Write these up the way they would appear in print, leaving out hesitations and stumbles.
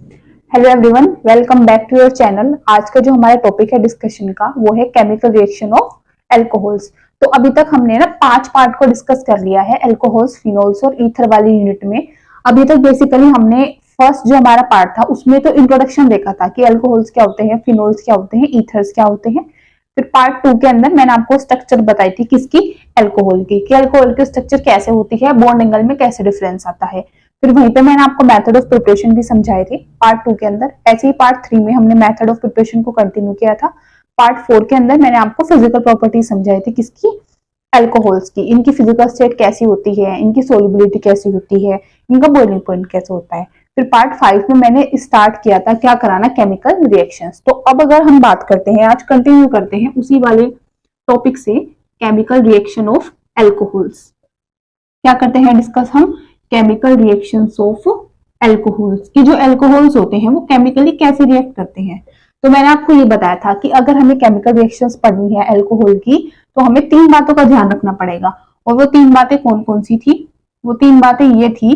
Hello everyone, welcome back to your channel. आज का जो हमारा टॉपिक है डिस्कशन का वो है केमिकल रिएक्शन ऑफ एल्कोहल्स। तो अभी तक हमने ना 5 पार्ट को डिस्कस कर लिया है एल्कोहल्स, फिनोल्स और ईथर वाली यूनिट में। अभी तक बेसिकली हमने फर्स्ट जो हमारा पार्ट था उसमें तो इंट्रोडक्शन देखा था कि एल्कोहल्स क्या होते हैं, फिनोल्स क्या होते हैं, ईथर्स क्या होते हैं। फिर पार्ट 2 के अंदर मैंने आपको स्ट्रक्चर बताई थी किसकी, एल्कोहल की, कि एल्कोहल की स्ट्रक्चर कैसे होती है, बॉन्ड एंगल में कैसे डिफरेंस आता है। फिर वहीं पे मैंने आपको मेथड ऑफ प्रिपरेशन भी समझाए थे पार्ट 2 के अंदर। ऐसे ही पार्ट 3 में हमने मेथड ऑफ प्रिपरेशन को कंटिन्यू किया था। पार्ट 4 के अंदर मैंने आपको फिजिकल प्रॉपर्टी समझाई थी किसकी, एल्कोहल्स की, इनकी फिजिकल स्टेट कैसी होती है, इनकी सोलिबिलिटी कैसी होती है, इनका बॉइलिंग पॉइंट कैसे होता है। फिर पार्ट 5 में मैंने स्टार्ट किया था क्या कराना, केमिकल रिएक्शंस। तो अब अगर हम बात करते हैं, आज कंटिन्यू करते हैं उसी वाले टॉपिक से, केमिकल रिएक्शन ऑफ एल्कोहल्स। क्या करते हैं डिस्कस हम, केमिकल रिएक्शंस ऑफ एल्कोहल्स की। जो एल्कोहल्स होते हैं वो केमिकली कैसे रिएक्ट करते हैं। तो मैंने आपको ये बताया था कि अगर हमें केमिकल रिएक्शंस पढ़नी है एल्कोहल की तो हमें 3 बातों का ध्यान रखना पड़ेगा। और वो 3 बातें कौन कौन सी थी, वो 3 बातें ये थी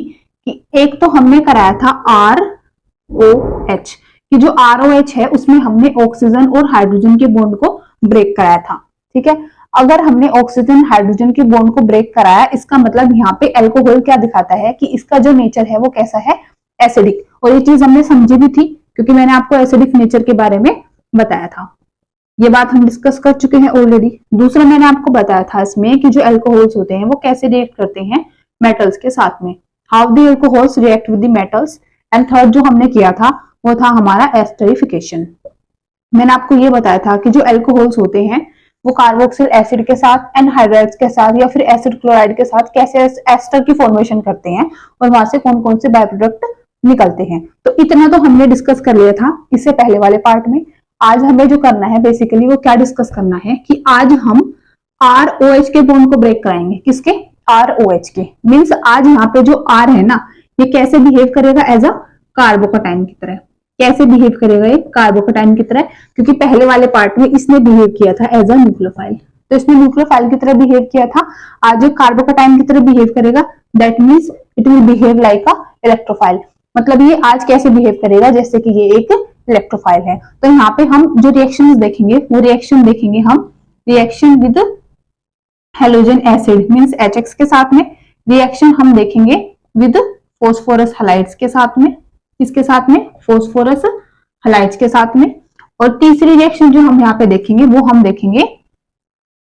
कि एक तो हमने कराया था ROH, कि जो ROH है उसमें हमने ऑक्सीजन और हाइड्रोजन के बॉन्ड को ब्रेक कराया था। ठीक है, अगर हमने ऑक्सीजन हाइड्रोजन के बॉन्ड को ब्रेक कराया, इसका मतलब यहाँ पे एल्कोहल क्या दिखाता है कि इसका जो नेचर है वो कैसा है, एसिडिक। और ये चीज हमने समझी भी थी क्योंकि मैंने आपको एसिडिक नेचर के बारे में बताया था। ये बात हम डिस्कस कर चुके हैं ऑलरेडी। दूसरा मैंने आपको बताया था इसमें कि जो एल्कोहल्स होते हैं वो कैसे रिएक्ट करते हैं मेटल्स के साथ में, how the alcohols react with the metals. And third जो हमने किया था वो था हमारा एस्टरिफिकेशन। मैंने आपको ये बताया था कि जो एल्कोहल्स होते हैं वो कार्बोक्सिल एसिड के साथ, एनहाइड्राइड्स के साथ या फिर एसिड क्लोराइड के साथ कैसे एस्टर की फॉर्मेशन करते हैं और वहां से कौन कौन से बाय प्रोडक्ट निकलते हैं। तो इतना तो हमने डिस्कस कर लिया था इससे पहले वाले पार्ट में। आज हमें जो करना है बेसिकली वो क्या डिस्कस करना है कि आज हम ROH के बॉन्ड को ब्रेक कराएंगे। किसके, ROH के। मीन्स आज यहाँ पे जो R है ना ये कैसे बिहेव करेगा, एज अ कार्बोकटाइन की तरह। कैसे बिहेव करेगा ये, कार्बोकटाइन की तरह, क्योंकि पहले वाले पार्ट में इसने बिहेव किया था एज अ न्यूक्लियोफाइल। तो इसने न्यूक्लियोफाइल की तरह बिहेव किया था, आज ये कार्बोकटाइन की तरह बिहेव करेगा। That means it will behave like a electrophile. मतलब ये आज कैसे बिहेव करेगा, जैसे कि ये एक इलेक्ट्रोफाइल है। तो यहाँ पे हम जो रिएक्शन देखेंगे वो रिएक्शन देखेंगे हम, reaction with halogen acid means HX के साथ में। रिएक्शन हम देखेंगे विद फॉस्फोरस हैलाइड्स के साथ में, इसके साथ में फॉस्फोरस हैलाइड्स के साथ में। और तीसरी रिएक्शन जो हम यहाँ पे देखेंगे वो हम देखेंगे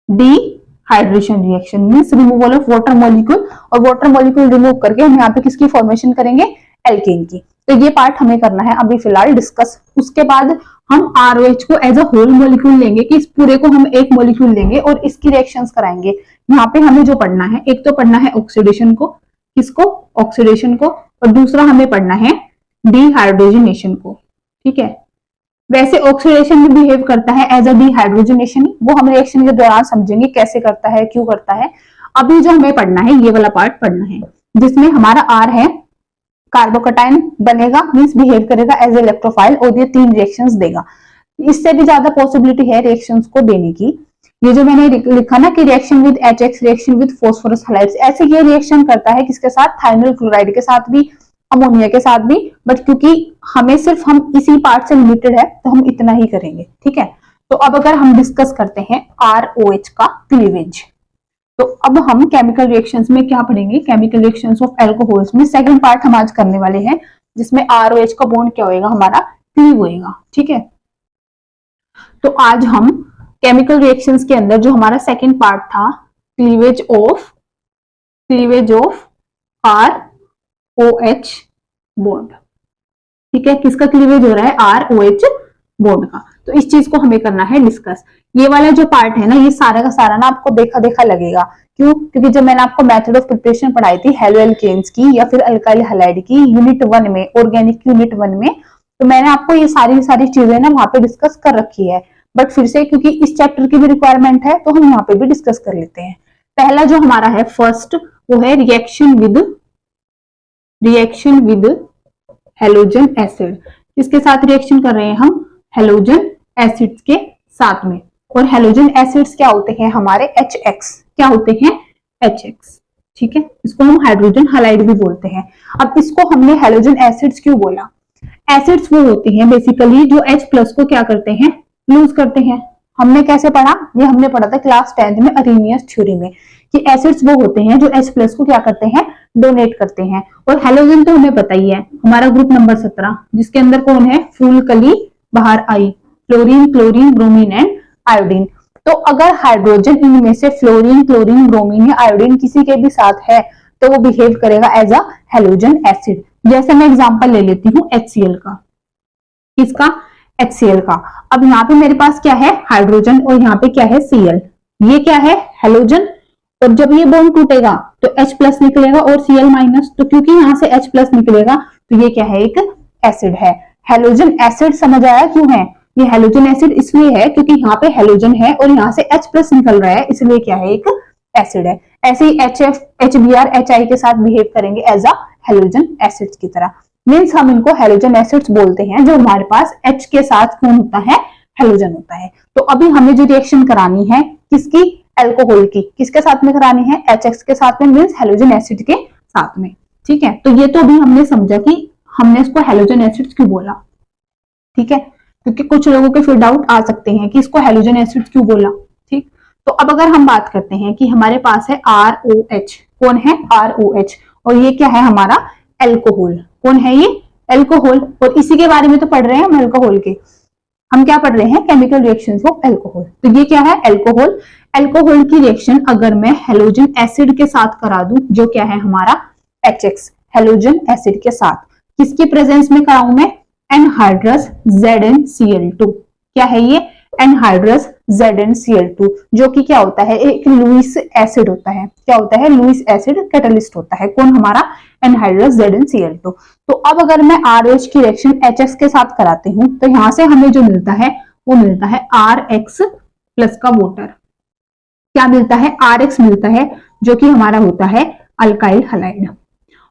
dehydration reaction means removal of water molecule. और वाटर मॉलिक्यूल रिमूव करके हम यहाँ पे किसकी फॉर्मेशन करेंगे, एल्केन की। तो ये पार्ट हमें करना है अभी फिलहाल डिस्कस। उसके बाद हम ROH को एज अ होल मॉलिक्यूल लेंगे, कि इस पूरे को हम एक मॉलिक्यूल लेंगे और इसकी रिएक्शंस कराएंगे। यहाँ पे हमें जो पढ़ना है, एक तो पढ़ना है ऑक्सीडेशन को, किसको, ऑक्सीडेशन को, और दूसरा हमें पढ़ना है डिहाइड्रोजनेशन को। ठीक है, वैसे ऑक्सीडेशन भी बिहेव करता है एज अ डिहाइड्रोजनेशन, वो हम रिएक्शन के दौरान समझेंगे कैसे करता है, क्यों करता है। अभी जो हमें पढ़ना है ये वाला पार्ट पढ़ना है जिसमें हमारा R है, कार्बोकटाइन बनेगा मींस बिहेव करेगा एज ए इलेक्ट्रोफाइल और ये 3 रिएक्शंस देगा। इससे भी ज्यादा पॉसिबिलिटी है रिएक्शंस को देने की। ये जो मैंने लिखा ना कि reaction with HX, reaction with phosphorus halides, ऐसे ये रिएक्शन करता है किसके साथ, थाइमिल क्लोराइड के साथ भी, अमोनिया के साथ भी। बट क्योंकि हमें सिर्फ हम इसी पार्ट से लिमिटेड है तो हम इतना ही करेंगे। ठीक है, तो अब अगर हम डिस्कस करते हैं ROH का क्लीवेज, तो अब हम केमिकल रिएक्शंस में क्या पढ़ेंगे, केमिकल रिएक्शंस ऑफ एल्कोहल्स में सेकंड पार्ट हम आज करने वाले हैं जिसमें ROH का बॉन्ड क्या होएगा, हमारा क्लीव होएगा। ठीक है, तो आज हम केमिकल रिएक्शंस के अंदर जो हमारा सेकंड पार्ट था, क्लीवेज ऑफ ROH बॉन्ड। ठीक है, किसका क्लीवेज हो रहा है, ROH बॉन्ड का। तो इस चीज को हमें करना है डिस्कस। ये वाला जो पार्ट है ना ये सारा का सारा ना आपको देखा देखा लगेगा। क्यों, क्योंकि जब मैंने आपको मेथड ऑफ प्रिपरेशन पढ़ाई थी हेलो एल्केन्स की या फिर अल्काइल हैलाइड की यूनिट 1 में, ऑर्गेनिक यूनिट 1 में, तो मैंने आपको ये सारी चीजें ना वहां पे डिस्कस कर रखी है। बट फिर से क्योंकि इस चैप्टर की भी रिक्वायरमेंट है तो हम यहाँ पे भी डिस्कस कर लेते हैं। पहला जो हमारा है फर्स्ट वो है रिएक्शन विद हेलोजन एसिड। किसके साथ रिएक्शन कर रहे हैं हम, हेलोजन एसिड्स के साथ में। और हेलोजन एसिड्स क्या होते हैं हमारे, HX। क्या होते हैं, HX। ठीक है, इसको हम हाइड्रोजन हैलाइड भी बोलते हैं। अब इसको हमने हेलोजन एसिड्स क्यों बोला, एसिड्स वो होते हैं बेसिकली जो H+ को क्या करते हैं, लूज करते हैं। हमने कैसे पढ़ा, ये हमने पढ़ा था क्लास 10th में अरेनियस थ्योरी में, कि एसिड्स वो होते हैं जो H+ को क्या करते हैं, डोनेट करते हैं। और हेलोजन तो हमें पता ही है, हमारा ग्रुप नंबर 17 जिसके अंदर कौन है, फूल कली बाहर आई, fluorine chlorine bromine and iodine. तो अगर हाइड्रोजन इनमें से फ्लोरीन क्लोरीन ब्रोमीन या आयोडीन किसी के भी साथ है तो वो बिहेव करेगा एज अ हेलोजन एसिड। जैसे मैं एग्जांपल ले लेती हूँ HCl का, किसका, HCl का। अब यहाँ पे मेरे पास क्या है, हाइड्रोजन, और यहाँ पे क्या है, Cl। ये क्या है, हेलोजन। और जब ये बॉन्ड टूटेगा तो H+ निकलेगा और Cl-, तो क्योंकि यहाँ से H+ निकलेगा तो ये क्या है, एक एसिड है। हेलोजन एसिड समझ आया क्यों है, ये हेलोजन एसिड इसलिए है क्योंकि यहाँ पे हेलोजन है और यहाँ से H+ निकल रहा है, इसलिए क्या है, एक एसिड है। ऐसे ही HF HBr HI के साथ बिहेव करेंगे एज अ हेलोजन एसिड्स की तरह। मीन्स हम इनको हेलोजन एसिड्स बोलते हैं जो हमारे पास H के साथ कौन होता है, हेलोजन होता है। तो अभी हमें जो रिएक्शन करानी है किसकी, अल्कोहल की, किसके साथ में करानी है, HX के साथ में, मीन्स हेलोजन एसिड के साथ में। ठीक है, तो ये तो अभी हमने समझा कि हमने इसको हेलोजन एसिड्स क्यों बोला। ठीक है, क्योंकि कुछ लोगों के फिर डाउट आ सकते हैं कि इसको हेलोजन एसिड क्यों बोला। ठीक, तो अब अगर हम बात करते हैं कि हमारे पास है ROH, कौन है, ROH, और ये क्या है हमारा, अल्कोहल। कौन है ये, अल्कोहल। और इसी के बारे में तो पढ़ रहे हैं हम, अल्कोहल के। हम क्या पढ़ रहे हैं, केमिकल रिएक्शंस ऑफ अल्कोहल। तो ये क्या है, अल्कोहल। अल्कोहल की रिएक्शन अगर मैं हेलोजन एसिड के साथ करा दूं, जो क्या है हमारा HX, हेलोजन एसिड के साथ, किसकी प्रेजेंस में कराऊं मैं, एनहाइड्रस ZnCl2। क्या है ये, एनहाइड्रस ZnCl2, जो कि क्या होता है, एक लुईस एसिड होता है। क्या होता है, लुईस एसिड कैटलिस्ट होता है। कौन, हमारा एनहाइड्रस ZnCl2। तो अब अगर मैं ROH की रिएक्शन HX के साथ कराती हूँ तो यहां से हमें जो मिलता है वो मिलता है RX+ का वाटर। क्या मिलता है, RX मिलता है, जो कि हमारा होता है अल्काइल हैलाइड।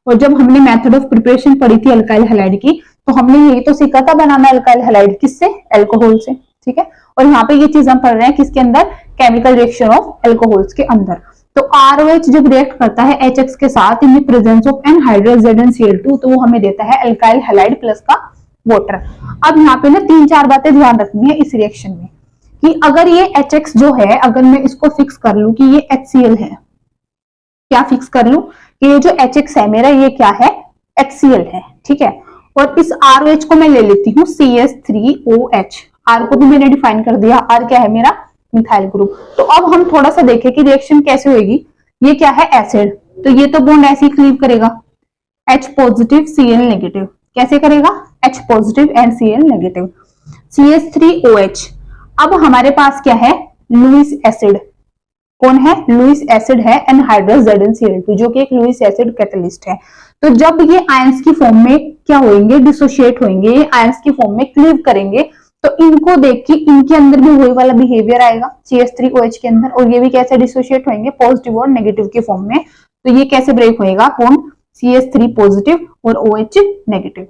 और जब हमने मेथड ऑफ प्रिपरेशन पढ़ी थी अल्काइल हैलाइड की, तो हमने यही तो सीखा था बनाना अल्काइल हैलाइड, किससे, अल्कोहल से। ठीक है, और यहाँ पे ये चीज हम पढ़ रहे हैं किसके अंदर, केमिकल रिएक्शन ऑफ अल्कोहल्स के अंदर। तो ROH जब रिएक्ट करता है HX के साथ इन the presence of anhydrous ZnCl2, तो वो हमें देता है अल्काइल हैलाइड प्लस का वाटर। अब यहाँ पे ना 3-4 बातें ध्यान रखनी है इस रिएक्शन में, कि अगर ये HX जो है, अगर मैं इसको फिक्स कर लूं कि ये HCl है, क्या फिक्स कर लूं कि ये जो HX है मेरा, ये क्या है, HCl है। ठीक है, और इस ROH को मैं ले लेती हूँ CH3OH। R को भी मैंने डिफाइन कर दिया, R क्या है मेरा, मिथाइल ग्रुप। तो अब हम थोड़ा सा देखें कि रिएक्शन कैसे होगी। ये क्या है, एसिड, तो ये तो बॉन्ड ऐसे ही क्लीव करेगा, H+ Cl-। कैसे करेगा, H+ एंड Cl-। CH3OH। अब हमारे पास क्या है, लुईस एसिड। कौन है, लुईस एसिड है, एनहाइड्रस ZnCl2, जो कि एक लुईस एसिड कैटलिस्ट है। तो जब ये आयंस की फॉर्म में क्या होंगे, डिसोशिएट होंगे, ये आयंस की फॉर्म में क्लीव करेंगे, तो इनको देख के इनके अंदर भी वही वाला बिहेवियर आएगा CH3OH के अंदर, और ये भी कैसे डिसोशिएट होंगे, पॉजिटिव और नेगेटिव की फॉर्म में। तो ये कैसे ब्रेक होएगा, कौन, CH3+ और OH नेगेटिव।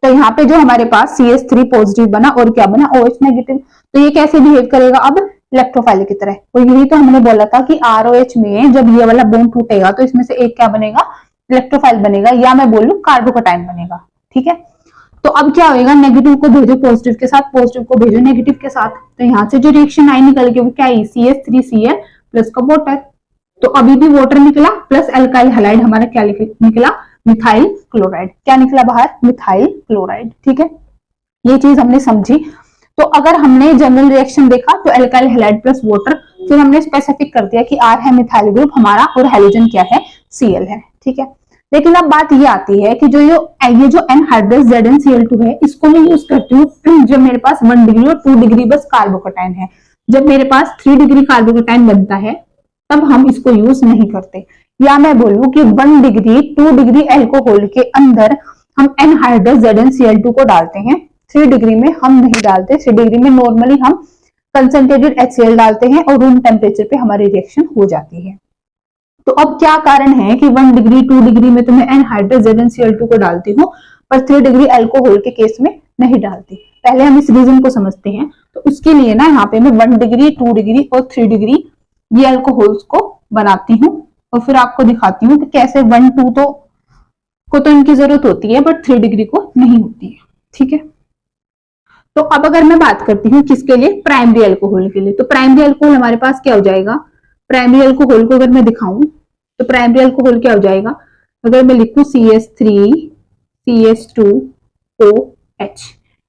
तो यहाँ पे जो हमारे पास CH3+ बना और क्या बना, OH नेगेटिव। तो ये कैसे बिहेव करेगा, अब इलेक्ट्रोफाइल की तरह। और यही तो हमने बोला था कि ROH में जब ये वाला बॉन्ड टूटेगा तो इसमें से एक क्या बनेगा, इलेक्ट्रोफाइल बनेगा, या मैं बोलूं कार्बोकैटायन बनेगा। ठीक है, तो अब क्या होगा, नेगेटिव को भेजो पॉजिटिव के साथ, पॉजिटिव को भेजो नेगेटिव के साथ। तो यहाँ से जो रिएक्शन आई निकल के वो क्या है, CH3Cl प्लस का वाटर। तो अभी भी वाटर निकला प्लस अल्काइल हैलाइड, हमारा क्या निकला, मिथाइल क्लोराइड। क्या निकला बाहर, मिथाइल क्लोराइड। ठीक है, ये चीज हमने समझी। तो अगर हमने जनरल रिएक्शन देखा तो अल्काइल हैलाइड प्लस वाटर, फिर हमने स्पेसिफिक कर दिया कि R है मिथाइल ग्रुप हमारा और हेलोजन क्या है, Cl है। ठीक है, लेकिन अब बात ये आती है कि ये जो एनहाइड्रस ZnCl2 है, इसको मैं यूज करती हूँ जब मेरे पास 1 डिग्री और 2 डिग्री बस कार्बोकैटायन है। जब मेरे पास 3 डिग्री कार्बोकैटायन बनता है तब हम इसको यूज नहीं करते। या मैं बोलूं कि 1 डिग्री 2 डिग्री अल्कोहल के अंदर हम एनहाइड्रस ZnCl2 को डालते हैं, 3 डिग्री में हम नहीं डालते। 3 डिग्री में नॉर्मली हम कंसंट्रेटेड HCl डालते हैं और रूम टेम्परेचर पे हमारी रिएक्शन हो जाती है। तो अब क्या कारण है कि 1 डिग्री 2 डिग्री में तो मैं एनहाइड्रस ZnCl2 को डालती हूँ, पर 3 डिग्री अल्कोहल के केस में नहीं डालती। पहले हम इस रीजन को समझते हैं। तो उसके लिए ना यहाँ पे मैं 1 डिग्री 2 डिग्री और 3 डिग्री ये अल्कोहल्स को बनाती हूँ और फिर आपको दिखाती हूँ कि कैसे 1 2 तो को तो इनकी जरूरत होती है, बट 3 डिग्री को नहीं होती है। ठीक है, तो अब अगर मैं बात करती हूँ किसके लिए, प्राइमरी अल्कोहल के लिए, तो प्राइमरी अल्कोहल हमारे पास क्या हो जाएगा, प्राइमरी अल्कोहल को अगर मैं दिखाऊं तो प्राइमरी अल्कोहल क्या हो जाएगा, अगर मैं लिखूं CH3 CH2OH,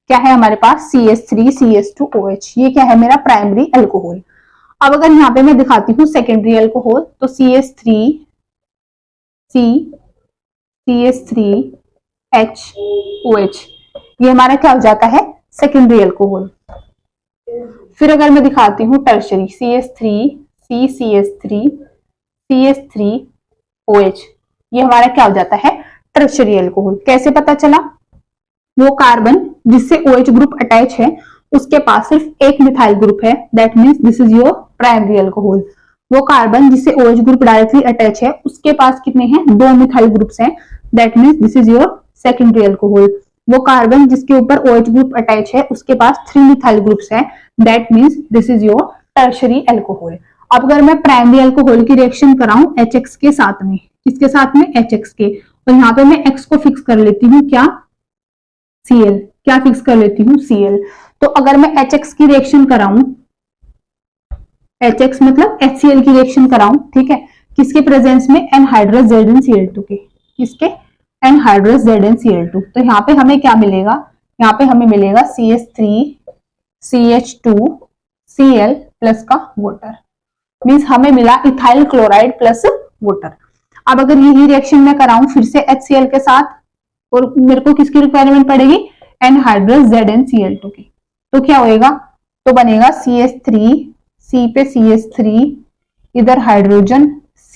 क्या है हमारे पास CH3 CH2OH, ये क्या है मेरा प्राइमरी अल्कोहल। अब अगर यहाँ पे मैं दिखाती हूँ सेकेंडरी अल्कोहल, तो CH3OH, ये हमारा क्या हो जाता है, सेकेंडरी अल्कोहल। फिर अगर मैं दिखाती हूँ टर्शरी, CH3OH, ये हमारा क्या हो जाता है, टर्शरी अल्कोहल। कैसे पता चला, वो कार्बन जिससे OH ग्रुप अटैच है उसके पास सिर्फ एक मिथाइल ग्रुप है, that means this is your primary alcohol. वो कार्बन जिससे OH ग्रुप डायरेक्टली अटैच है उसके पास कितने हैं, 2 मिथाइल ग्रुप्स हैं, that means this is your secondary alcohol. वो कार्बन जिसके ऊपर OH ग्रुप अटैच है उसके पास 3 मिथाइल ग्रुप्स हैं, that means this is your tertiary alcohol. अब अगर मैं प्राइमरी अल्कोहल की रिएक्शन कराऊं HX के साथ में, किसके साथ में, HX के, और यहाँ पे मैं X को फिक्स कर लेती हूँ क्या, Cl, क्या फिक्स कर लेती हूँ, Cl। तो अगर मैं HX की रिएक्शन कराऊं, HX मतलब HCl की रिएक्शन कराऊं, ठीक है, किसके प्रेजेंस में, एनहाइड्रस ZnCl2 के, किसके, एनहाइड्रस ZnCl2, तो यहाँ पे हमें क्या मिलेगा, यहाँ पे हमें मिलेगा CH3CH2Cl प्लस का वाटर, मीन्स हमें मिला इथाइल क्लोराइड प्लस वाटर। अब अगर यही रिएक्शन मैं कराऊं फिर से HCl के साथ, और मेरे को किसकी रिक्वायरमेंट पड़ेगी, एनहाइड्रस ZnCl2 की, तो क्या होएगा, तो बनेगा CH3, C पे CH3, इधर हाइड्रोजन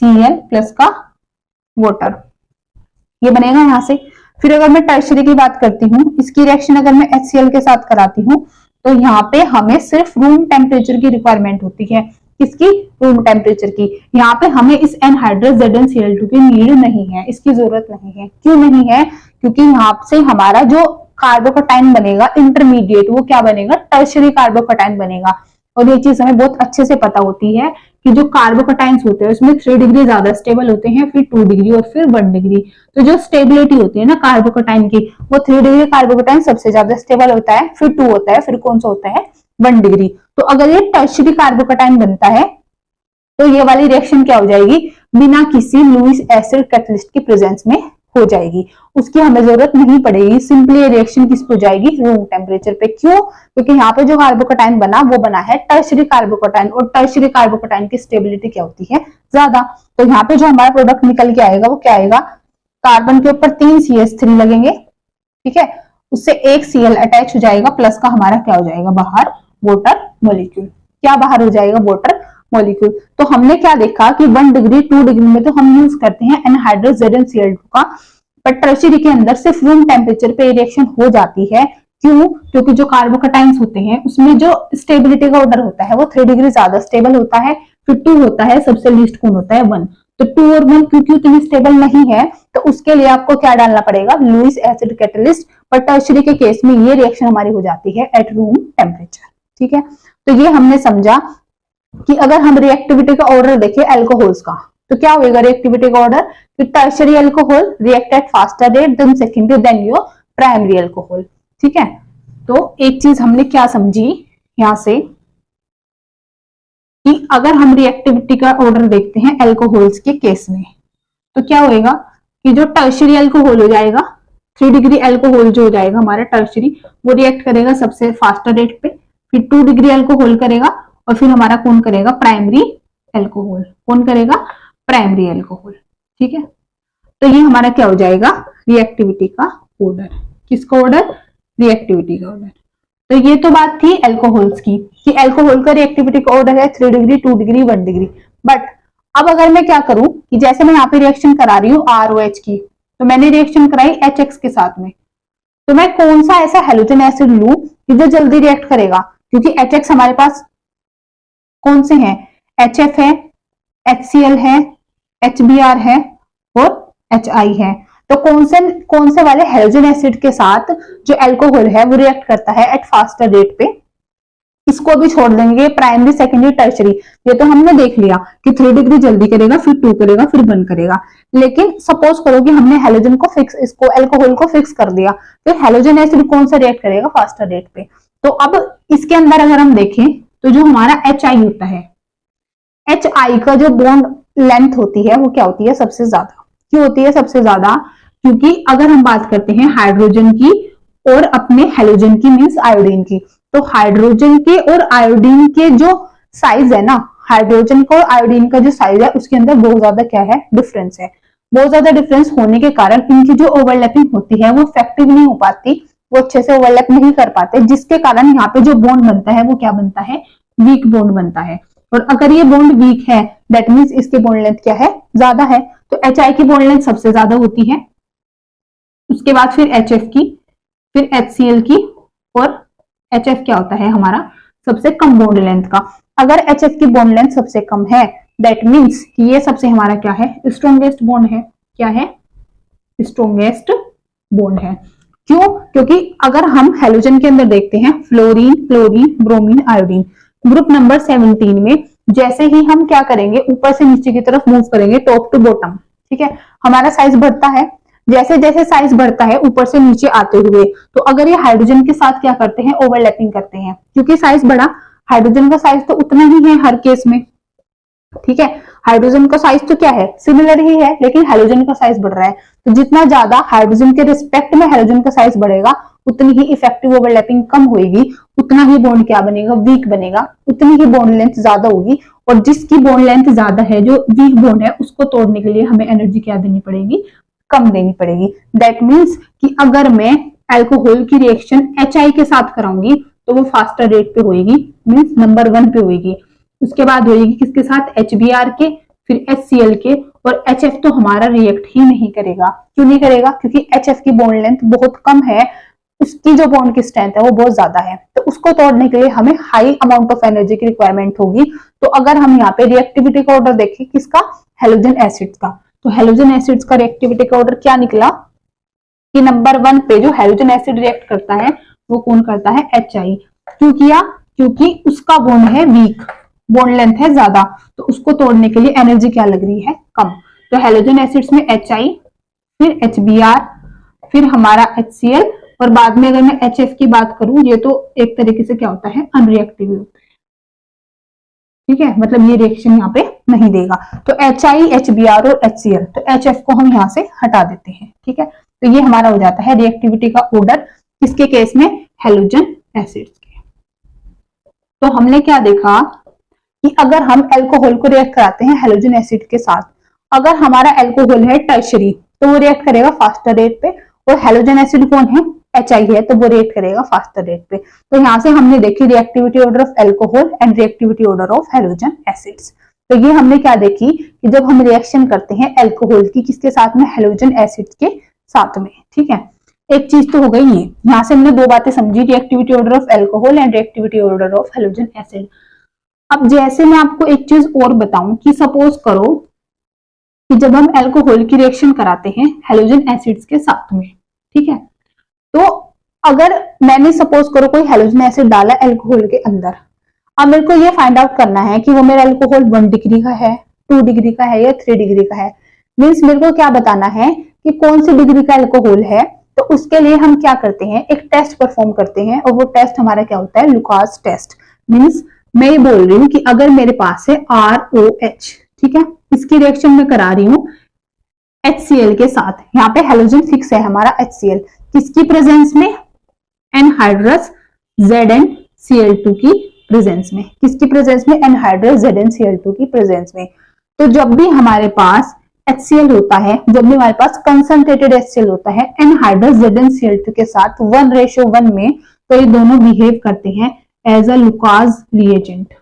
Cl प्लस का वाटर, ये बनेगा यहां से। फिर अगर मैं टर्शरी की बात करती हूँ, इसकी रिएक्शन अगर मैं HCl के साथ कराती हूँ तो यहाँ पे हमें सिर्फ रूम टेम्परेचर की रिक्वायरमेंट होती है, किसकी, रूम टेम्परेचर की। यहाँ पे हमें इस एनहाइड्रस ZnCl2 की नीड नहीं है, इसकी जरूरत नहीं है। क्यों नहीं है, क्योंकि यहाँ से हमारा जो कार्बोकटाइन बनेगा इंटरमीडिएट, वो क्या बनेगा, टर्शरी कार्बोकटाइन बनेगा। और ये चीज हमें बहुत अच्छे से पता होती है कि जो कार्बोकटाइन्स होते हैं उसमें 3 डिग्री ज्यादा स्टेबल होते हैं, फिर 2 डिग्री और फिर 1 डिग्री। तो जो स्टेबिलिटी होती है ना कार्बोकटाइन की, वो 3 डिग्री कार्बोकटाइन सबसे ज्यादा स्टेबल होता है, फिर 2 होता है, फिर कौन सा होता है, 1 डिग्री। तो अगर ये टर्शरी कार्बोकटाइन बनता है तो ये वाली रिएक्शन क्या हो जाएगी, बिना किसी लुईस एसिड कैटलिस्ट की प्रेजेंस में हो जाएगी, उसकी हमें जरूरत नहीं पड़ेगी। सिंपली ये रिएक्शन किस पे हो जाएगी, रूम टेम्परेचर पे। क्यों, क्योंकि यहाँ पे जो कार्बोकटाइन बना वो बना है टर्शरी कार्बोकटाइन, और टर्शरी कार्बोकटाइन की स्टेबिलिटी क्या होती है, ज्यादा। तो यहाँ पे जो हमारा प्रोडक्ट निकल के आएगा वो क्या आएगा, कार्बन के ऊपर 3 CH3 लगेंगे, ठीक है, उससे एक Cl अटैच हो जाएगा, प्लस का हमारा क्या हो जाएगा बाहर, वाटर मॉलिक्यूल। क्या बाहर हो जाएगा, वाटर मॉलिक्यूल। तो हमने क्या देखा कि 1 डिग्री 2 डिग्री में तो हम यूज करते हैं एनहाइड्रस ZnCl2 का, पर टर्शरी के अंदर सिर्फ रूम टेम्परेचर पे रिएक्शन हो जाती है। क्यों, क्योंकि जो कार्बोकटाइन्स होते हैं उसमें जो स्टेबिलिटी का ऑर्डर होता है वो 3 डिग्री ज्यादा स्टेबल होता है, फिर 2 होता है, सबसे लीस्ट कौन होता है, 1। तो 2 और 1 क्योंकि उतनी स्टेबल नहीं है, तो उसके लिए आपको क्या डालना पड़ेगा, लुईस एसिड कैटलिस्ट। पर टर्शरी के केस में ये रिएक्शन हमारी हो जाती है एट रूम टेम्परेचर, ठीक है। तो ये हमने समझा कि अगर हम रिएक्टिविटी का ऑर्डर देखें अल्कोहल्स का, तो क्या होगा रिएक्टिविटी का ऑर्डर, कि tertiary alcohol react at faster rate than secondary than your primary alcohol, ठीक है। तो एक चीज हमने क्या समझी यहां से, कि अगर हम रिएक्टिविटी का ऑर्डर देखते हैं अल्कोहल्स के केस में, तो क्या होएगा कि जो टर्शरी अल्कोहल हो जाएगा, 3 डिग्री अल्कोहल जो हो जाएगा हमारा टर्शरी, वो रिएक्ट करेगा सबसे फास्टर रेट पे, फिर 2 डिग्री अल्कोहल करेगा, और फिर हमारा कौन करेगा, प्राइमरी अल्कोहल। कौन करेगा, प्राइमरी अल्कोहल, ठीक है। तो ये हमारा क्या हो जाएगा, रिएक्टिविटी का ऑर्डर। किसका ऑर्डर, रिएक्टिविटी का ऑर्डर। तो ये तो बात थी अल्कोहल्स की, कि अल्कोहल का रिएक्टिविटी का ऑर्डर है 3 डिग्री 2 डिग्री 1 डिग्री। बट अब अगर मैं क्या करूं, कि जैसे मैं यहाँ पे रिएक्शन करा रही हूँ ROH की, तो मैंने रिएक्शन कराई HX के साथ में, तो मैं कौन सा ऐसा हेलोजन एसिड लूं कि जो जल्दी रिएक्ट करेगा, क्योंकि HX हमारे पास कौन से हैं, HF है, HCl है, HBr है और HI है। तो कौन से वाले हेलोजन एसिड के साथ जो अल्कोहल है वो रिएक्ट करता है एट फास्टर रेट पे, इसको भी छोड़ देंगे, प्राइमरी सेकेंडरी टर्शरी ये तो हमने देख लिया कि 3 डिग्री जल्दी करेगा, फिर 2 करेगा, फिर 1 करेगा। लेकिन सपोज करो कि हमने हेलोजन को फिक्स, इसको अल्कोहल को फिक्स कर दिया, फिर हेलोजन एसिड कौन सा रिएक्ट करेगा, फास्टर रेट पे। तो अब इसके अंदर अगर हम देखें तो जो हमारा HI होता है, HI का जो बॉन्ड लेंथ होती है वो क्या होती है, सबसे ज्यादा। क्यों होती है सबसे ज्यादा, क्योंकि अगर हम बात करते हैं हाइड्रोजन की और अपने हेलोजन की, मींस आयोडीन की, तो हाइड्रोजन के और आयोडीन के जो साइज है ना, हाइड्रोजन का और आयोडीन का जो साइज है उसके अंदर बहुत ज्यादा क्या है, डिफरेंस है। बहुत ज्यादा डिफरेंस होने के कारण इनकी जो ओवरलैपिंग होती है वो इफेक्टिव नहीं हो पाती, वो अच्छे से ओवरलैप नहीं कर पाते, जिसके कारण यहाँ पे जो बॉन्ड बनता है वो क्या बनता है, वीक बॉन्ड बनता है। और अगर ये बॉन्ड वीक है दैट मीन्स इसकी बॉन्ड लेंथ क्या है, ज्यादा है। तो HI की बॉन्ड लेंथ सबसे ज्यादा होती है, उसके बाद फिर HF की, फिर HCl की, और HF क्या होता है हमारा सबसे कम बॉन्ड लेंथ का। अगर HF की बॉन्ड लेंथ सबसे कम है दैट मीन्स कि ये सबसे हमारा क्या है, स्ट्रॉन्गेस्ट बॉन्ड है। क्या है, स्ट्रॉन्गेस्ट बॉन्ड है। क्यों, क्योंकि अगर हम हेलोजन के अंदर देखते हैं fluorine, chlorine, bromine, iodine, group number 17 में जैसे ही हम क्या करेंगे, ऊपर से नीचे की तरफ मूव करेंगे, टॉप टू बॉटम, ठीक है, हमारा साइज बढ़ता है। जैसे जैसे साइज बढ़ता है ऊपर से नीचे आते हुए, तो अगर ये हाइड्रोजन के साथ क्या करते हैं, ओवरलैपिंग करते हैं, क्योंकि साइज बढ़ा, हाइड्रोजन का साइज तो उतना ही है हर केस में, ठीक है, हाइड्रोजन का साइज तो क्या है, सिमिलर ही है, लेकिन हाइड्रोजन का साइज बढ़ रहा है। तो जितना ज्यादा हाइड्रोजन के रिस्पेक्ट में हाइड्रोजन का साइज बढ़ेगा उतनी ही इफेक्टिव ओवरलैपिंग कम होगी, उतना ही बॉन्ड क्या बनेगा, वीक बनेगा, उतनी ही बॉन्ड लेंथ ज्यादा होगी। और जिसकी बॉन्ड लेंथ ज्यादा है, जो वीक बॉन्ड है, उसको तोड़ने के लिए हमें एनर्जी क्या देनी पड़ेगी, कम देनी पड़ेगी। दैट मीन्स कि अगर मैं अल्कोहल की रिएक्शन HI के साथ कराऊंगी तो वो फास्टर रेट पे होगी, मीन्स नंबर 1 पे होगी। उसके बाद होगी किसके साथ, HBr के, फिर HCl के, और HF तो हमारा रिएक्ट ही नहीं करेगा। क्यों नहीं करेगा, क्योंकि HF की बॉन्ड लेंथ बहुत कम है, उसकी जो बॉन्ड की स्ट्रेंथ है वो बहुत ज्यादा है, तो उसको तोड़ने के लिए हमें हाई अमाउंट ऑफ एनर्जी की रिक्वायरमेंट होगी। तो अगर हम यहाँ पे रिएक्टिविटी का ऑर्डर देखें किसका, हेलोजन एसिड्स का, तो हेलोजन एसिड्स का रिएक्टिविटी का ऑर्डर क्या निकला कि नंबर 1 पे जो हेलोजन एसिड रिएक्ट करता है वो कौन करता है, HI। क्यों किया, क्योंकि उसका बॉन्ड है वीक, बॉन्ड लेंथ है ज्यादा, तो उसको तोड़ने के लिए एनर्जी क्या लग रही है, कम। तो हेलोजन एसिड्स में HI, फिर HBr, फिर हमारा HCl, और बाद में अगर मैं HF की बात करूं, ये तो एक तरीके से क्या होता है, अनरिएक्टिव होता है, ठीक है, मतलब ये रिएक्शन यहाँ पे नहीं देगा। तो HI, HBr और HCl, तो HF को हम यहाँ से हटा देते हैं, ठीक है। तो ये हमारा हो जाता है रिएक्टिविटी का ऑर्डर किसके केस में, हेलोजन एसिड्स के। तो हमने क्या देखा कि अगर हम अल्कोहल को रिएक्ट कराते हैं हेलोजन एसिड के साथ, अगर हमारा अल्कोहल है टर्शरी तो वो रिएक्ट करेगा फास्टर रेट पे, और हेलोजन एसिड कौन है, HI है, तो वो रिएक्ट करेगा फास्टर रेट पे। तो यहाँ से हमने देखी reactivity order of alcohol and reactivity order of halogen acids. तो ये हमने क्या देखी कि जब हम रिएक्शन करते हैं अल्कोहल की किसके साथ में, हेलोजन एसिड के साथ में, ठीक है। एक चीज तो हो गई ये, यहाँ से हमने 2 बातें समझी, reactivity order of alcohol and reactivity order of halogen acid. अब जैसे मैं आपको एक चीज और बताऊं कि सपोज करो कि जब हम अल्कोहल की रिएक्शन कराते हैं हेलोजन एसिड्स के साथ में, ठीक है, तो अगर मैंने सपोज करो कोई हेलोजन एसिड डाला अल्कोहल के अंदर, अब मेरे को ये फाइंड आउट करना है कि वो मेरा अल्कोहल 1 डिग्री का है, 2 डिग्री का है या 3 डिग्री का है। मीन्स मेरे को क्या बताना है कि कौन सी डिग्री का अल्कोहल है। तो उसके लिए हम क्या करते हैं, एक टेस्ट परफॉर्म करते हैं, और वो टेस्ट हमारा क्या होता है, लुकास टेस्ट। मीन्स मैं ये बोल रही हूँ कि अगर मेरे पास है ROH, ठीक है, इसकी रिएक्शन में करा रही हूँ HCl के साथ, यहाँ पे हेलोजन फिक्स है हमारा HCl, किसकी प्रेजेंस में, एनहाइड्रस ZnCl2 की प्रेजेंस में, किसकी प्रेजेंस में, एनहाइड्रस ZnCl2 की प्रेजेंस में। तो जब भी हमारे पास HCl होता है, जब भी हमारे पास कंसंट्रेटेड HCl होता है एनहाइड्रस ZnCl2 के साथ 1:1 में, तो ये दोनों बिहेव करते हैं एज अ लुकास रिएजेंट।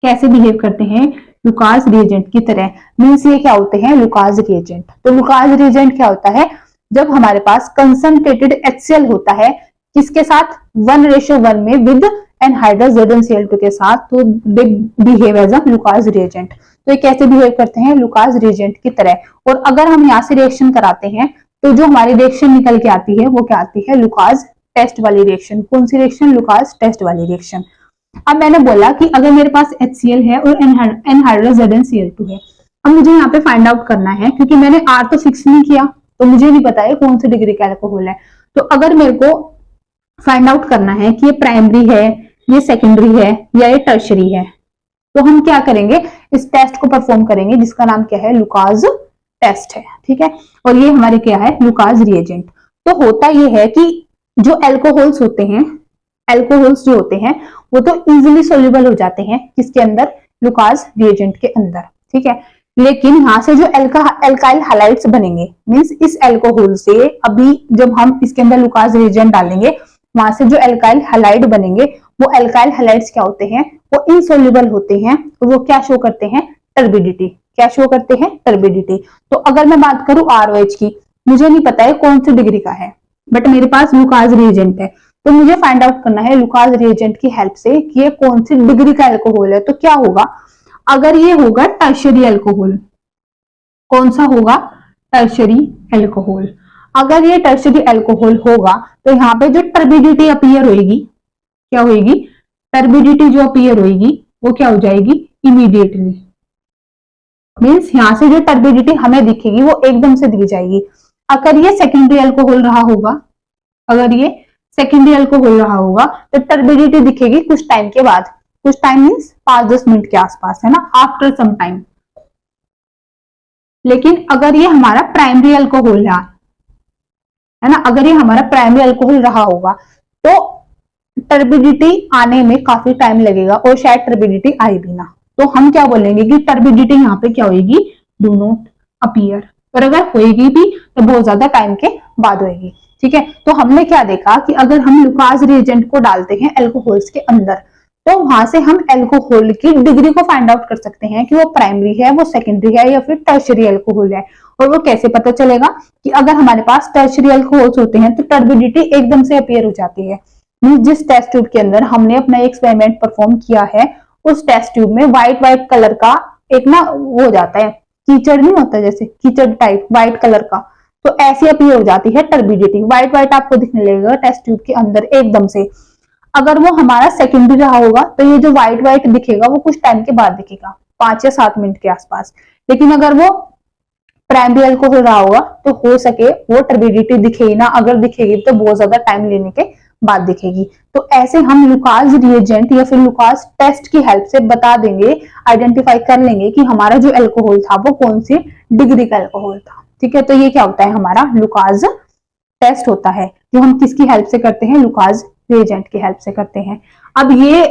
कैसे बिहेव करते हैं, लुकास रिएजेंट की तरह। मीन्स ये क्या होते हैं, लुकास रिएजेंट। तो लुकास रिएजेंट क्या होता है, जब हमारे पास कंसंट्रेटेड HCl होता है किसके साथ, 1:1 में विद एनहाइड्रस ZnCl2 के साथ, तो they behave as a Lucas reagent. तो ये कैसे बिहेव करते हैं, लुकास रिएजेंट की तरह। और अगर हम यहाँ से रिएक्शन कराते हैं तो जो हमारी रिएक्शन निकल के आती है वो क्या आती है, लुकास टेस्ट वाली रिएक्शन। कौन सी रिएक्शन, लुकास टेस्ट वाली रिएक्शन। अब मैंने बोला कि अगर मेरे पास HCl है और एनहाइड्रस ZnCl2 है, अब मुझे यहाँ पे फाइंड आउट करना है, क्योंकि मैंने R तो फिक्स नहीं किया तो मुझे नहीं पता है कौन सी डिग्री का अल्कोहल है। तो अगर मेरे को फाइंड आउट करना है कि ये प्राइमरी है, ये सेकेंडरी है या ये टर्शरी है, तो हम क्या करेंगे, इस टेस्ट को परफॉर्म करेंगे जिसका नाम क्या है, लुकास टेस्ट है। ठीक है, और ये हमारे क्या है, लुकास रिएजेंट। तो होता ये है कि जो अल्कोहल्स होते हैं, अल्कोहल्स जो होते हैं वो तो इजीली सोल्यूबल हो जाते हैं किसके अंदर, लुकास रिएजेंट के अंदर। ठीक है, लेकिन यहाँ से जो एल्काइल हैलाइड्स बनेंगे, मींस इस अल्कोहल से अभी जब हम इसके अंदर लुकास रिएजेंट डालेंगे, वहां से जो एल्काइल हैलाइड बनेंगे, वो एल्काइल हैलाइड्स क्या होते हैं, वो इनसोल्यूबल होते हैं, और वो क्या शो करते हैं, टर्बिडिटी। क्या शो करते हैं, टर्बिडिटी। तो अगर मैं बात करूं ROH की, मुझे नहीं पता है कौन सी डिग्री का है, बट मेरे पास लुकास रिएजेंट है, तो मुझे फाइंड आउट करना है लुकास रिएजेंट की हेल्प से कि ये कौन सी डिग्री का अल्कोहल है। तो क्या होगा, अगर ये होगा टर्शरी अल्कोहल, कौन सा होगा, टर्शरी अल्कोहल। अगर ये टर्शरी अल्कोहल होगा तो यहाँ पे जो टर्बिडिटी अपीयर होगी, क्या होगी, टर्बिडिटी जो अपीयर होगी वो क्या हो जाएगी, इमीडिएटली। मीन्स यहाँ से जो टर्बिडिटी हमें दिखेगी वो एकदम से दिख जाएगी। अगर ये सेकेंडरी अल्कोहल रहा होगा, अगर ये सेकेंडरी अल्कोहल रहा होगा तो टर्बिडिटी दिखेगी कुछ टाइम के बाद, कुछ टाइम मीन्स 5-10 मिनट के आसपास, है ना, आफ्टर सम टाइम। लेकिन अगर ये हमारा प्राइमरी अल्कोहल है ना, अगर ये हमारा प्राइमरी अल्कोहल रहा होगा तो टर्बिडिटी आने में काफी टाइम लगेगा और शायद टर्बिडिटी आए भी ना। तो हम क्या बोलेंगे कि टर्बिडिटी यहाँ पे क्या होगी, डू नॉट अपीयर। और अगर होएगी भी तो बहुत ज्यादा टाइम के बाद होएगी। ठीक है, तो हमने क्या देखा कि अगर हम लुकास रिएजेंट को डालते हैं अल्कोहल्स के अंदर, तो वहां से हम अल्कोहल की डिग्री को फाइंड आउट कर सकते हैं कि वो प्राइमरी है, वो सेकेंडरी है या फिर टर्शरी अल्कोहल है। और वो कैसे पता चलेगा कि अगर हमारे पास टर्शरी अल्कोहल्स होते हैं तो टर्बिडिटी एकदम से अपीयर हो जाती है। जिस टेस्ट ट्यूब के अंदर हमने अपना एक्सपेरिमेंट परफॉर्म किया है, उस टेस्ट ट्यूब में व्हाइट कलर का एक ना वो हो जाता है, कीचड़ नहीं होता, जैसे कीचड़ टाइप व्हाइट कलर का, तो ऐसी अपीयर हो जाती है टर्बिडिटी। व्हाइट आपको दिखने लगेगा टेस्ट ट्यूब के अंदर एकदम से। अगर वो हमारा सेकेंडरी रहा होगा तो ये जो व्हाइट दिखेगा वो कुछ टाइम के बाद दिखेगा, 5 या 7 मिनट के आसपास। लेकिन अगर वो प्राइमरी अल्कोहल रहा होगा तो हो सके वो टर्बिडिटी दिखेगी ना, अगर दिखेगी तो बहुत ज्यादा टाइम लेने के बाद दिखेगी। तो ऐसे हम लुकास रिएजेंट या फिर लुकास टेस्ट की हेल्प से बता देंगे, आइडेंटिफाई कर लेंगे कि हमारा जो अल्कोहल था वो कौन सी डिग्री का अल्कोहल था। ठीक है, तो ये क्या होता है, हमारा लुकास टेस्ट होता है, जो हम किसकी हेल्प से करते हैं, लुकास रिएजेंट की हेल्प से करते हैं। अब ये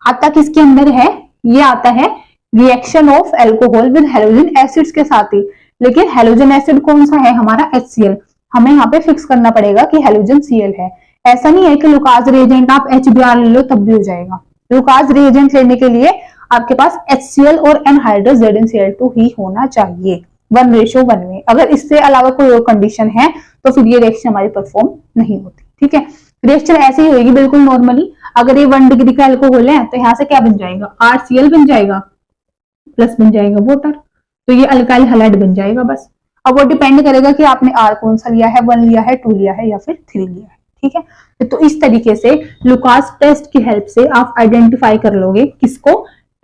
आता किसके अंदर है, ये आता है reaction of alcohol with halogen acids के साथ ही। लेकिन हैलोजन एसिड कौन सा है, हमारा HCl। हमें यहाँ पे फिक्स करना पड़ेगा कि हैलोजन Cl है। ऐसा नहीं है कि लुकास रिएजेंट आप HBr ले लो तब भी हो जाएगा। लुकास रिएजेंट लेने के लिए आपके पास HCl और एनहाइड्रस ZnCl2 ही होना चाहिए 1:1 में। अगर इससे अलावा कोई और कंडीशन है तो फिर ये रिएक्शन हमारी परफॉर्म नहीं होती। ठीक है, रिएक्शन ऐसे ही होगी बिल्कुल नॉर्मली। अगर ये 1 डिग्री का अल्कोहल है तो यहाँ से क्या बन जाएगा, RCl बन जाएगा, प्लस बन जाएगा वाटर, तो ये अल्काइल हैलाइड बन जाएगा बस। अब वो डिपेंड करेगा कि आपने R कौन सा लिया है, 1 लिया है, 2 लिया है या फिर 3 लिया है। ठीक है, तो इस तरीके से लुकास टेस्ट की हेल्प से आप आइडेंटिफाई कर लोगे किसको,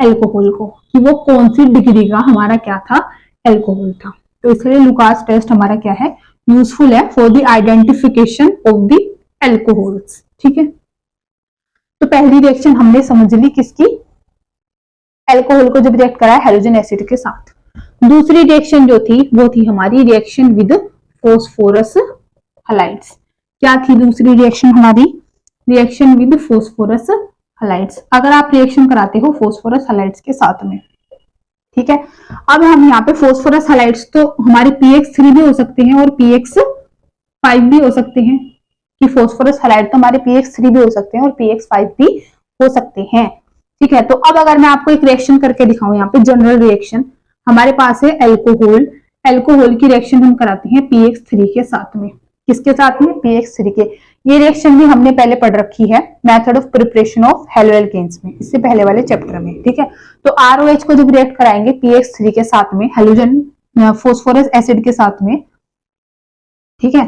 अल्कोहल को, कि वो कौन सी डिग्री का हमारा क्या था, अल्कोहल था। तो इसलिए लुकास टेस्ट हमारा क्या है, यूजफुल है for the identification of the alcohols. ठीक है, तो पहली रिएक्शन हमने समझ ली किसकी, अल्कोहल को जब रिएक्ट करा हैलोजन एसिड के साथ। दूसरी रिएक्शन जो थी वो थी हमारी रिएक्शन विद फॉस्फोरस हैलाइड्स। क्या थी दूसरी रिएक्शन हमारी, रिएक्शन विद फॉस्फोरस हैलाइड्स। अगर आप रिएक्शन कराते हो फॉस्फोरस हैलाइड्स के साथ में, ठीक है। अब हम यहाँ पे फॉस्फोरस हैलाइड्स तो हमारे PX3 भी हो सकते हैं और PX5 भी हो सकते हैं, कि फॉस्फोरस हैलाइड तो हमारे PX3 भी हो सकते हैं और PX5 भी हो सकते हैं। ठीक है, तो अब अगर मैं आपको एक रिएक्शन करके दिखाऊं, यहाँ पे जनरल रिएक्शन हमारे पास है अल्कोहल, अल्कोहल की रिएक्शन हम कराते हैं PX3 के साथ में। किसके साथ में, PX3 के। ये रिएक्शन भी हमने पहले पढ़ रखी है method of preparation of haloalkanes में, इससे पहले वाले चैप्टर में। ठीक है, तो ROH को जब रिएक्ट कराएंगे PX3 के साथ में, हेलोजन फॉस्फोरस एसिड के साथ में, ठीक है,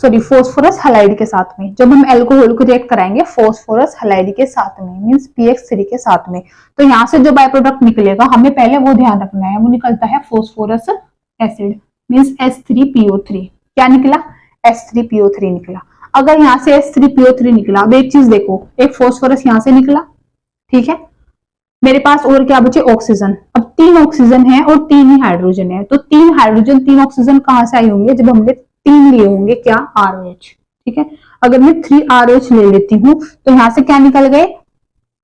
सॉरी फोस्फोरस हैलाइड के साथ में। जब हम एल्कोहल को रिएक्ट कराएंगे फोस्फोरस हैलाइड के साथ में मींस PX3 के साथ में, तो यहाँ से जो बाय प्रोडक्ट निकलेगा हमें पहले वो ध्यान रखना है, वो निकलता है फोस्फोरस एसिड मींस H3PO3। क्या निकला? H3PO3 निकला। अगर यहाँ से H3PO3 निकला, अब एक चीज देखो, एक फोस्फोरस यहाँ से निकला, ठीक है, मेरे पास और क्या बचे? ऑक्सीजन। अब 3 ऑक्सीजन है और 3 ही हाइड्रोजन है, तो 3 हाइड्रोजन 3 ऑक्सीजन कहां से आए होंगे? जब हमने 3 लिए होंगे क्या? ROH। ठीक है, अगर मैं 3 ROH ले लेती हूँ तो यहाँ से क्या निकल गए?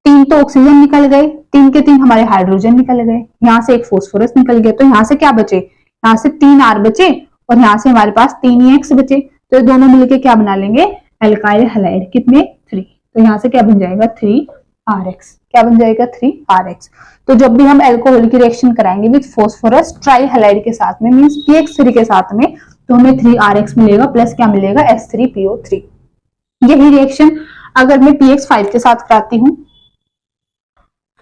3 तो ऑक्सीजन निकल गए, 3 के 3 हमारे हाइड्रोजन निकल गए, यहाँ से एक फोस्फोरस निकल गया, तो यहाँ से क्या बचे? यहाँ से 3 R बचे और यहाँ से हमारे पास 3 EX बचे, तो ये दोनों मिलके क्या बना लेंगे? Alkyl halide. कितने? 3। तो यहाँ से क्या बन जाएगा? 3RX। क्या बन जाएगा? 3RX। तो जब भी हम एल्कोहल की रिएक्शन कराएंगे विद फोस्फोरस ट्राई हैलाइड के साथ में मींस PX3 के साथ में, तो हमें 3RX मिलेगा प्लस क्या मिलेगा? H3PO3। यही रिएक्शन अगर मैं PX5 के साथ कराती हूँ,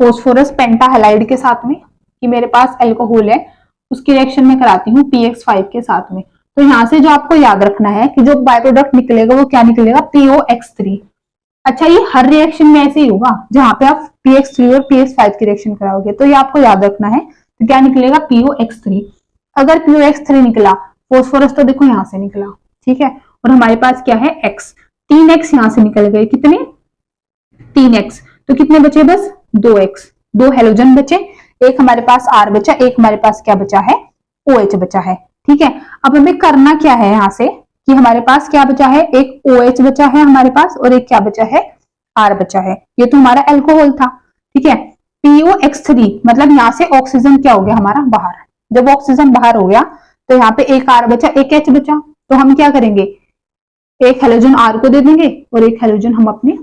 फोस्फोरस पेंटा हैलाइड के साथ में, कि मेरे पास एल्कोहल है उसकी रिएक्शन में कराती हूँ PX5 के साथ में, तो यहाँ से जो आपको याद रखना है कि जो बाय प्रोडक्ट निकलेगा वो क्या निकलेगा? POX3। अच्छा, ये हर रिएक्शन में ऐसे ही होगा जहां पे आप PX3 और PX5 की रिएक्शन कराओगे, तो ये आपको याद रखना है। तो क्या निकलेगा? POX3। अगर POX3 निकला, फोस्फोरस तो देखो यहां से निकला, ठीक है, और हमारे पास क्या है? X। 3X यहां से निकल गए, कितने? 3X। तो कितने बचे? बस 2X। 2 हेलोजन बचे, एक हमारे पास R बचा, एक हमारे पास क्या बचा है? OH बचा है। ठीक है, अब हमें करना क्या है यहाँ से कि हमारे पास क्या बचा है? एक OH बचा है हमारे पास और एक क्या बचा है? R बचा है। ये तो हमारा एल्कोहल था, ठीक है। POX3 मतलब यहाँ से ऑक्सीजन क्या हो गया हमारा? बाहर। जब ऑक्सीजन बाहर हो गया तो यहाँ पे एक R बचा, एक H बचा, तो हम क्या करेंगे? एक हेलोजन R को दे देंगे और एक हेलोजन हम अपने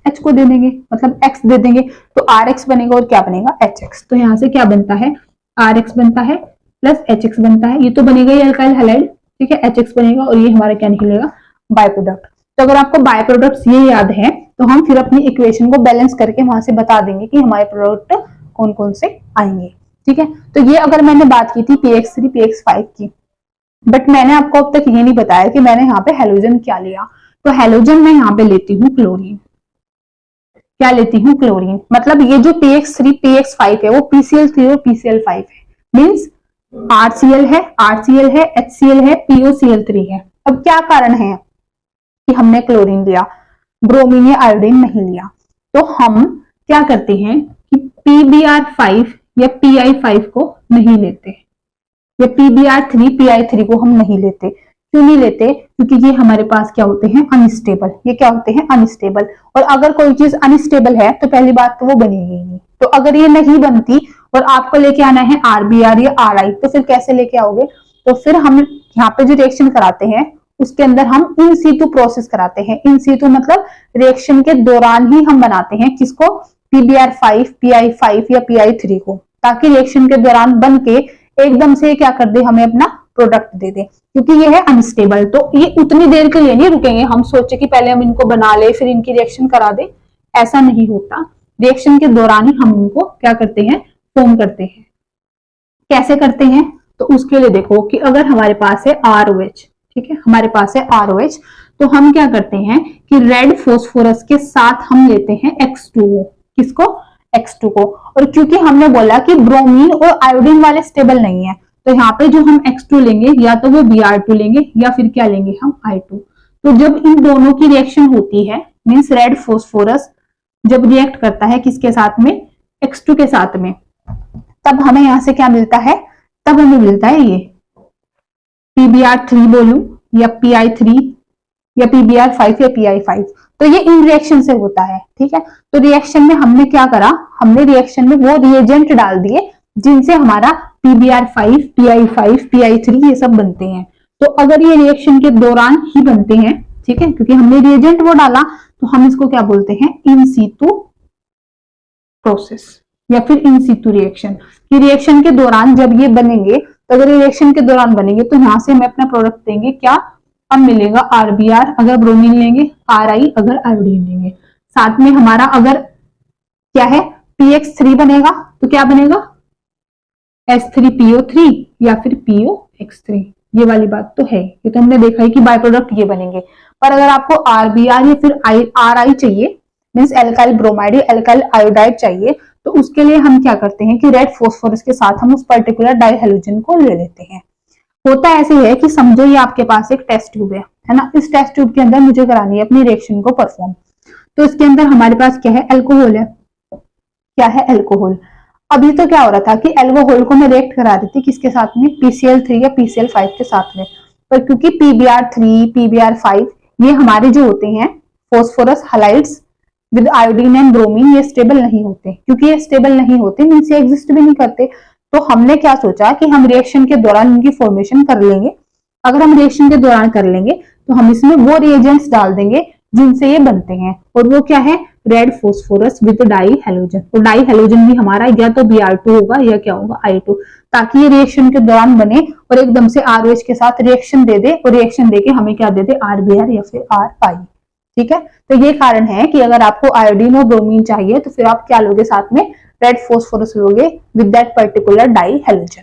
H को दे देंगे, मतलब X दे देंगे, तो RX बनेगा और क्या बनेगा? HX। तो यहाँ से क्या बनता है? RX बनता है प्लस HX बनता है, ये तो बनेगा ही अल्काइल हैलाइड, ठीक है, HX बनेगा और ये हमारा क्या निकलेगा? By product. तो अगर आपको बाय प्रोडक्ट्स ये याद है तो हम फिर अपनी इक्वेशन को बैलेंस करके वहां से बता देंगे कि हमारे प्रोडक्ट कौन कौन से आएंगे, ठीक है। तो ये अगर मैंने बात की थी PX3 PX5 की, बट मैंने आपको अब तक ये नहीं बताया कि मैंने यहाँ पे हेलोजन क्या लिया। तो हेलोजन मैं यहाँ पे लेती हूँ क्लोरीन। क्या लेती हूँ? क्लोरीन। मतलब ये जो PX3 PX5 है वो PCl3 और PCl5 है, मीन्स RCl है, RCl है, HCl है, POCl3 है। अब क्या कारण है कि हमने क्लोरीन लिया, ब्रोमीन या आयोडीन नहीं लिया? तो हम क्या करते हैं कि PBr5 या PI5 को नहीं लेते, या PBr3 PI3 को हम नहीं लेते। क्यों नहीं लेते? क्योंकि ये हमारे पास क्या होते हैं? अनस्टेबल। ये क्या होते हैं? अनस्टेबल। और अगर कोई चीज अनस्टेबल है तो पहली बात तो वो बनेगी ही नहीं। तो अगर ये नहीं बनती और आपको लेके आना है RBr या RI, तो फिर कैसे लेके आओगे? तो फिर हम यहाँ पे जो रिएक्शन कराते हैं उसके अंदर हम इन सीटू प्रोसेस कराते हैं। इन सीटू मतलब रिएक्शन के दौरान ही हम बनाते हैं, किसको? PBr5 PI5 या PI3 को, ताकि रिएक्शन के दौरान बन के एकदम से क्या कर दे? हमें अपना प्रोडक्ट दे दे। क्योंकि ये है अनस्टेबल, तो ये उतनी देर के लिए नहीं रुकेंगे। हम सोचे कि पहले हम इनको बना ले फिर इनकी रिएक्शन करा दे, ऐसा नहीं होता। रिएक्शन के दौरान ही हम इनको क्या करते हैं? फॉर्म करते हैं। कैसे करते हैं? तो उसके लिए देखो कि अगर हमारे पास है ROH, ठीक है, हमारे पास है ROH, तो हम क्या करते हैं कि रेड फोस्फोरस के साथ हम लेते हैं X2O। किसको? X2 को। और क्योंकि हमने बोला कि ब्रोमीन और आयोडीन वाले स्टेबल नहीं है, तो यहाँ पे जो हम X2 लेंगे या तो वो Br2 लेंगे या फिर क्या लेंगे हम? I2। तो जब इन दोनों की रिएक्शन होती है, मीन्स रेड फोस्फोरस जब रिएक्ट करता है किसके साथ में? X2 के साथ में, तब हमें यहां से क्या मिलता है? तब हमें मिलता है ये PBr3 बोलूं या PI3 या PBr5 या PI5। तो ये इन रिएक्शन से होता है, ठीक है। तो रिएक्शन में हमने क्या करा? हमने रिएक्शन में वो रिएजेंट डाल दिए जिनसे हमारा PBr5 PI5 PI3 ये सब बनते हैं। तो अगर ये रिएक्शन के दौरान ही बनते हैं, ठीक है, क्योंकि हमने रिएजेंट वो डाला, तो हम इसको क्या बोलते हैं? इन सीटू प्रोसेस या फिर इन सीटू रिएक्शन। कि रिएक्शन के दौरान जब ये बनेंगे, तो अगर रिएक्शन के दौरान बनेंगे तो यहां से हमें अपना प्रोडक्ट देंगे क्या? अब मिलेगा RBr अगर ब्रोमीन लेंगे, RI अगर आयोडीन लेंगे। साथ में हमारा अगर क्या है? PX3 बनेगा तो क्या बनेगा? H3PO3 या फिर POX3। ये वाली बात तो है, ये तो हमने देखा है कि बाय प्रोडक्ट ये बनेंगे। पर अगर आपको RBr या फिर RI चाहिए, मीन्स एल्काइल ब्रोमाइड या एल्काइल आयोडाइड चाहिए, तो उसके लिए हम क्या करते हैं कि रेड फॉस्फोरस के साथ हम उस पर्टिकुलर डाई हैलोजन को ले लेते हैं। होता ऐसे है कि समझो ये आपके पास एक टेस्ट ट्यूब है ना, इस टेस्ट ट्यूब के अंदर मुझे करानी है अपनी रिएक्शन को परफॉर्म। तो इसके अंदर हमारे पास क्या है, अल्कोहल है। क्या है, अल्कोहल। अभी तो क्या हो रहा था कि अल्कोहल को मैं रिएक्ट करा रही थी किसके साथ में, PCl3 या PCl5 के साथ में। पर क्योंकि PBr3 PBr5 ये हमारे जो होते हैं phosphorus halides with iodine and bromine, ये स्टेबल नहीं होते। क्योंकि ये स्टेबल नहीं होते मीन्स ये एग्जिस्ट भी नहीं करते, तो हमने क्या सोचा कि हम रिएक्शन के दौरान इनकी फॉर्मेशन कर लेंगे। अगर हम रिएक्शन के दौरान कर लेंगे तो हम इसमें वो रिएजेंट्स डाल देंगे जिनसे ये बनते हैं, और वो क्या है, red phosphorus with dihalogen. तो डाई हैलोजन भी हमारा या तो Br2 होगा या क्या होगा, I2, ताकि ये रिएक्शन के दौरान बने और एकदम से ROH के साथ रिएक्शन दे दे, और रिएक्शन देके हमें क्या दे दे, RBr या फिर RI। ठीक है, तो ये कारण है कि अगर आपको आयोडीन और ब्रोमीन चाहिए तो फिर आप क्या लोगे साथ में, रेड फॉस्फोरस लोगे with that particular dihalogen.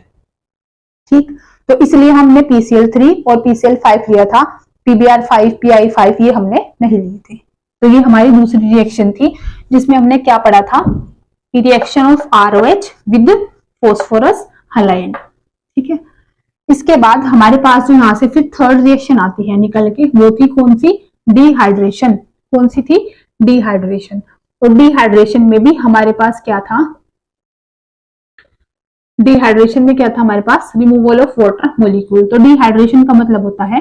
ठीक, तो इसलिए हमने PCl3 और PCl5 लिया था, PBr5 PI5 ये हमने नहीं लिए थे। तो ये हमारी दूसरी रिएक्शन थी जिसमें हमने क्या पढ़ा था, कि reaction of ROH with phosphorus halide. ठीक है, इसके बाद हमारे पास जो यहाँ से फिर थर्ड रिएक्शन आती है निकल के, वो थी कौन सी, डिहाइड्रेशन। कौन सी थी, डिहाइड्रेशन। और डिहाइड्रेशन में भी हमारे पास क्या था, डिहाइड्रेशन में क्या था हमारे पास, रिमूवल ऑफ वाटर मॉलिक्यूल। तो डिहाइड्रेशन का मतलब होता है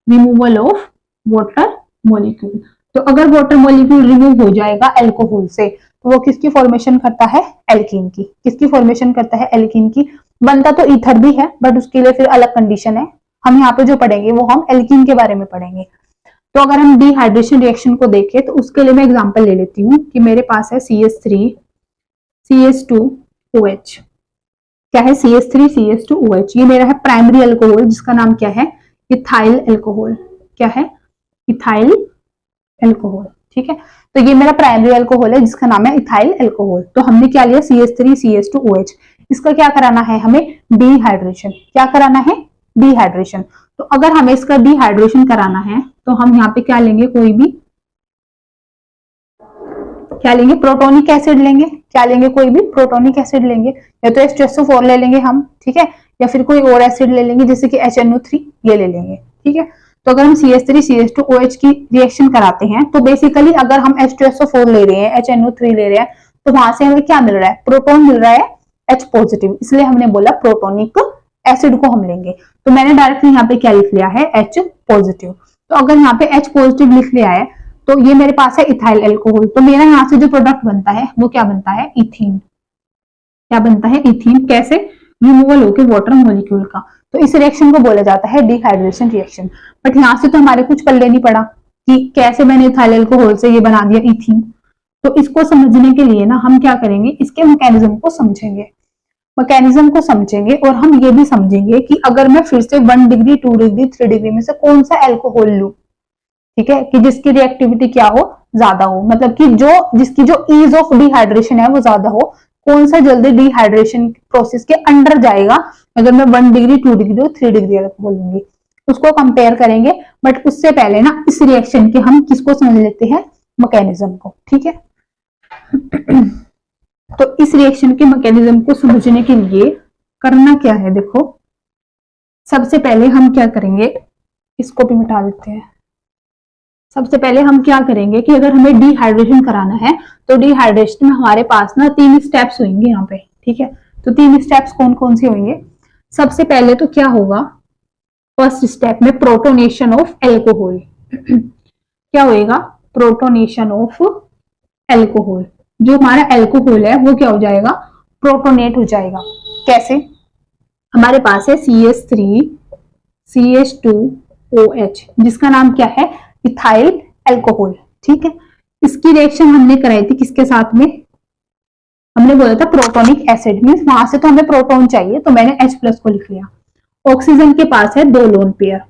रिमूवल ऑफ वाटर मॉलिक्यूल। तो अगर वाटर मॉलिक्यूल रिमूव हो जाएगा अल्कोहल से, तो वो किसकी फॉर्मेशन करता है, एल्कीन की। किसकी फॉर्मेशन करता है, एल्कीन की। बनता तो ईथर भी है, बट उसके लिए फिर अलग कंडीशन है। हम यहाँ पे जो पढ़ेंगे वो हम एल्कीन के बारे में पढ़ेंगे। तो अगर हम डिहाइड्रेशन रिएक्शन को देखें तो उसके लिए मैं एग्जांपल ले लेती हूँ कि मेरे पास है CH3 CH2OH। क्या है, CH3 CH2OH, ये मेरा है प्राइमरी अल्कोहल जिसका नाम क्या है, इथाइल अल्कोहल। क्या है, इथाइल अल्कोहल। ठीक है, तो ये मेरा प्राइमरी अल्कोहल है जिसका नाम है इथाइल अल्कोहल। तो हमने क्या लिया, CH3 CH2OH। इसका क्या कराना है हमें, डिहाइड्रेशन। क्या कराना है, डिहाइड्रेशन। तो अगर हमें इसका डिहाइड्रेशन कराना है तो हम यहाँ पे क्या लेंगे, कोई भी क्या लेंगे, प्रोटोनिक एसिड लेंगे। क्या लेंगे, कोई भी प्रोटोनिक एसिड लेंगे, या तो H2SO4 ले लेंगे हम। ठीक है, या फिर कोई और एसिड ले लेंगे जैसे कि HNO3 ये ले लेंगे। ठीक है, तो अगर हम CH3 CH2OH की रिएक्शन कराते हैं तो बेसिकली अगर हम H2SO4 ले रहे हैं, HNO3 ले रहे हैं, तो वहां से हमें क्या मिल रहा है, प्रोटोन मिल रहा है H पॉजिटिव, इसलिए हमने बोला प्रोटोनिक एसिड को हम लेंगे। तो मैंने डायरेक्टली यहाँ पे क्या लिख लिया है, H पॉजिटिव। तो अगर यहाँ पे H पॉजिटिव लिख लिया है तो ये मेरे पास है इथाइल अल्कोहल। तो मेरा यहाँ से जो प्रोडक्ट बनता है वो क्या बनता है, इथीन। क्या बनता है, इथीन। कैसे, रिमूवल होके वाटर मॉलिक्यूल का। तो इस रिएक्शन को बोला जाता है डिहाइड्रेशन रिएक्शन। बट यहाँ से तो हमारे कुछ पल्ले नहीं पड़ा कि कैसे मैंने इथाइल अल्कोहल से ये बना दिया इथीन। तो इसको समझने के लिए ना हम क्या करेंगे, इसके मैकेनिज्म को समझेंगे। मैकेनिज्म को समझेंगे और हम ये भी समझेंगे कि अगर मैं फिर से 1 डिग्री 2 डिग्री 3 डिग्री में से कौन सा अल्कोहल लूं, ठीक है, कि जिसकी रिएक्टिविटी क्या हो, ज्यादा हो, मतलब कि जो जिसकी जो ईज ऑफ डिहाइड्रेशन है वो ज्यादा हो, कौन सा जल्दी डिहाइड्रेशन प्रोसेस के अंडर जाएगा। अगर मैं 1 डिग्री 2 डिग्री और 3 डिग्री अल्कोहल लूंगी, उसको कंपेयर करेंगे। बट उससे पहले ना इस रिएक्शन के हम किसको समझ लेते हैं, मैकेनिज्म को। ठीक है, तो इस रिएक्शन के मैकेनिज्म को समझने के लिए करना क्या है, देखो सबसे पहले हम क्या करेंगे, इसको भी मिटा देते हैं। सबसे पहले हम क्या करेंगे कि अगर हमें डिहाइड्रेशन कराना है तो डिहाइड्रेशन में हमारे पास ना 3 स्टेप्स होंगे यहाँ पे। ठीक है, तो 3 स्टेप्स कौन कौन से होंगे। सबसे पहले तो क्या होगा, फर्स्ट स्टेप में प्रोटोनेशन ऑफ एल्कोहल। क्या होएगा, प्रोटोनेशन ऑफ एल्कोहल। जो हमारा एल्कोहल है वो क्या हो जाएगा, प्रोटोनेट हो जाएगा। कैसे, हमारे पास है CH3 CH2OH जिसका नाम क्या है, इथाइल अल्कोहल। ठीक है, इसकी रिएक्शन हमने कराई थी किसके साथ में, हमने बोला था प्रोटोनिक एसिड, मींस वहां से तो हमें प्रोटोन चाहिए तो मैंने H+ को लिख लिया। ऑक्सीजन के पास है 2 लोन पेयर,